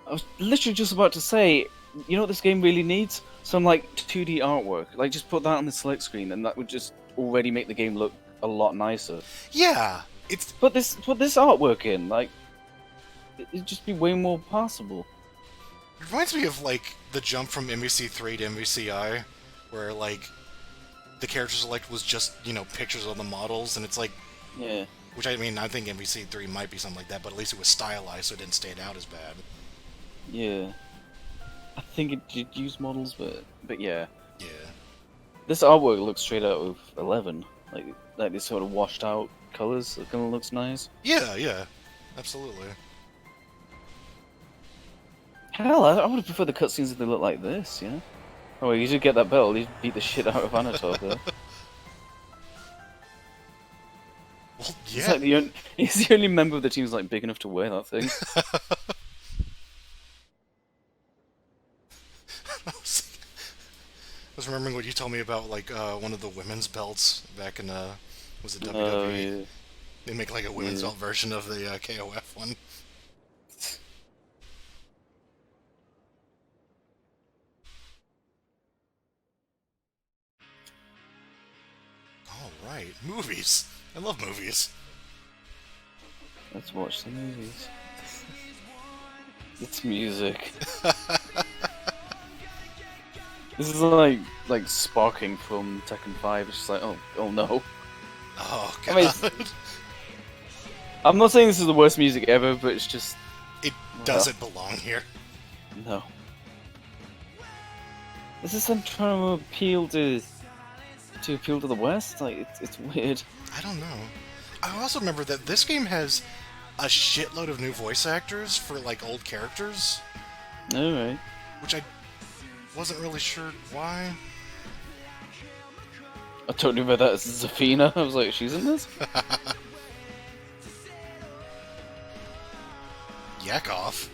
I was literally just about to say, you know what this game really needs? Some like 2D artwork. Like just put that on the select screen, and that would just already make the game look a lot nicer. Yeah, it's Put this artwork in. Like it'd just be way more passable. it reminds me of like the jump from MVC3 to MVCI, where like the character select was just pictures of the models, and it's like Yeah. which I mean I think MVC3 might be something like that, but at least it was stylized, so it didn't stand out as bad. Yeah. I think it did use models, but yeah. Yeah. This artwork looks straight out of 11. Like this sort of washed out colors. It kind of looks nice. Yeah, absolutely. Hell, I would have preferred the cutscenes if they looked like this, you know? Oh, well, you did get that belt. You beat the shit out of Anatol there. Well, He's yeah. like he's the only member of the team who's like big enough to wear that thing. I was remembering what you told me about like one of the women's belts back in was it WWE? Oh, yeah. They make like a women's Yeah. belt version of the KOF one. All right, movies. I love movies. Let's watch the movies. It's music. This is like sparking from Tekken 5. It's just like, oh no. Oh I god, mean, I'm not saying this is the worst music ever, but it's just it doesn't belong here. no. This is them trying to appeal to to appeal to the West? Like, it's weird. I don't know. I also remember that this game has a shitload of new voice actors for like old characters, Alright. which I wasn't really sure why. I totally read that as Zafina. I was like, she's in this? Yakov.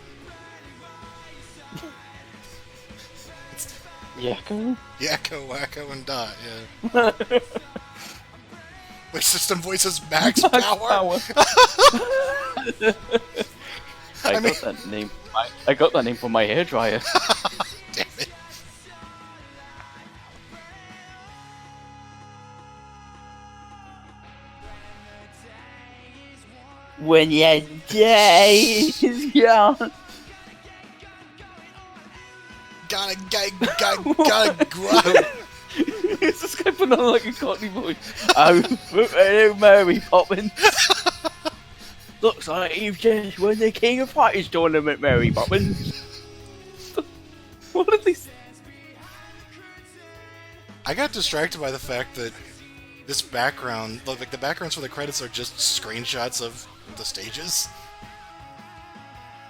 Yakko? Yakko, Wacko, and Dot, yeah. Which system voices Max Power? I got that name. I got that name from my hairdryer. Damn it. When your day is gone. Gotta grow. It's this guy putting on like a cockney voice. Oh, Mary Poppins. Looks like you've just won the King of Fighters tournament, Mary Poppins. What are these? I got distracted by the fact that this background, like the backgrounds for the credits are just screenshots of the stages.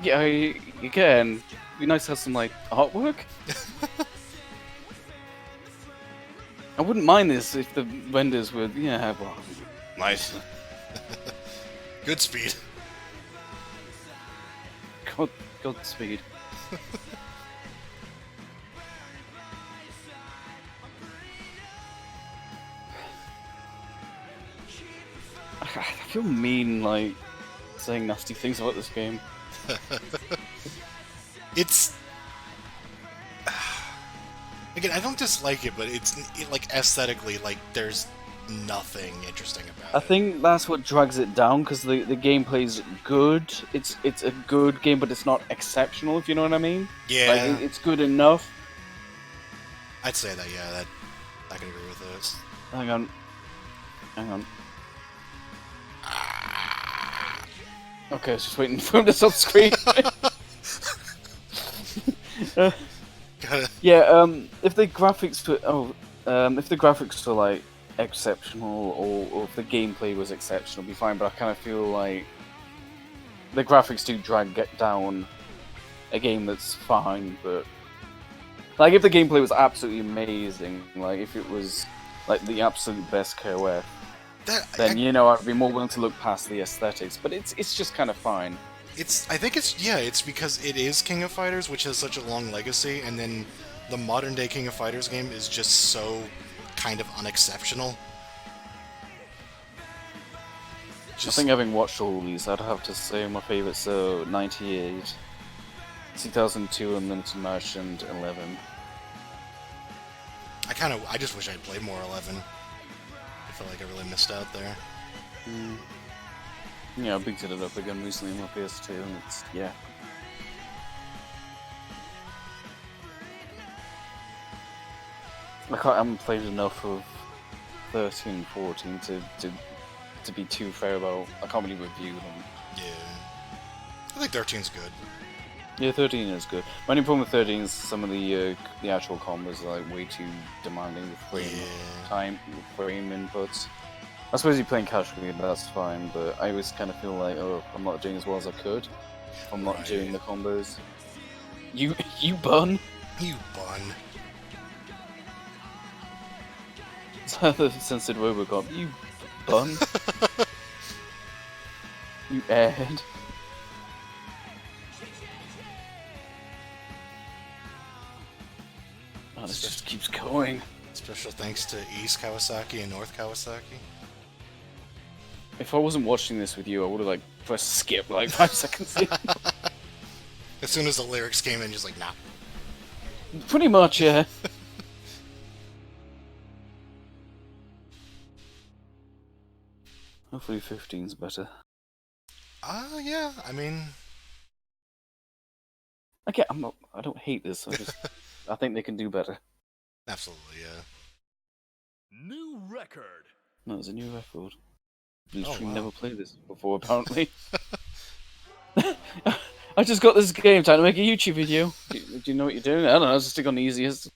Yeah, again, it'd be nice to have some like artwork. I wouldn't mind this if the vendors would, yeah, well, nice. Good speed. Godspeed. I feel mean, like, saying nasty things about this game. It's... Again, I don't dislike it, but it's, like, aesthetically, like, there's nothing interesting about it. I think that's what drags it down, because the gameplay's good. It's a good game, but it's not exceptional, if you know what I mean? Yeah. Like, it's good enough. I'd say that, yeah, I can agree with this. Hang on. Okay, I was just waiting for him to stop screaming. Yeah, if the graphics were like exceptional, or if the gameplay was exceptional, it'd be fine. But I kind of feel like the graphics do get down a game that's fine. But like, if the gameplay was absolutely amazing, like if it was like the absolute best KOF, then I'd be more willing to look past the aesthetics. But it's just kind of fine. I think it's because it is King of Fighters, which has such a long legacy, and then the modern day King of Fighters game is just so kind of unexceptional. I think having watched all these, I'd have to say my favourites are 98, 2002, Unlimited Match, and 11. I just wish I'd played more 11. I feel like I really missed out there. Yeah, I picked it up again recently on my PS2, and it's, yeah. I haven't played enough of 13 and 14 to be too fair about. I can't really review them. Yeah. I think 13's good. Yeah, 13 is good. My only problem with 13 is some of the actual combos are like way too demanding with frame inputs. I suppose you're playing casually, that's fine, but I always kind of feel like, oh, I'm not doing as well as I could. I'm not doing the combos. You bun? You bun. The censored Robocop. You bun? You airhead. Oh, this just keeps going. Special thanks to East Kawasaki and North Kawasaki. If I wasn't watching this with you, I would have like pressed skip like 5 seconds in. As soon as the lyrics came in, just like, nah. Pretty much, yeah. Hopefully 15's better. Yeah, I mean... I don't hate this, I think they can do better. Absolutely, yeah. New record. No, it's a new record. Literally wow. never played this before, apparently. I just got this game, trying to make a YouTube video. Do you know what you're doing? I don't know, just stick on the easiest.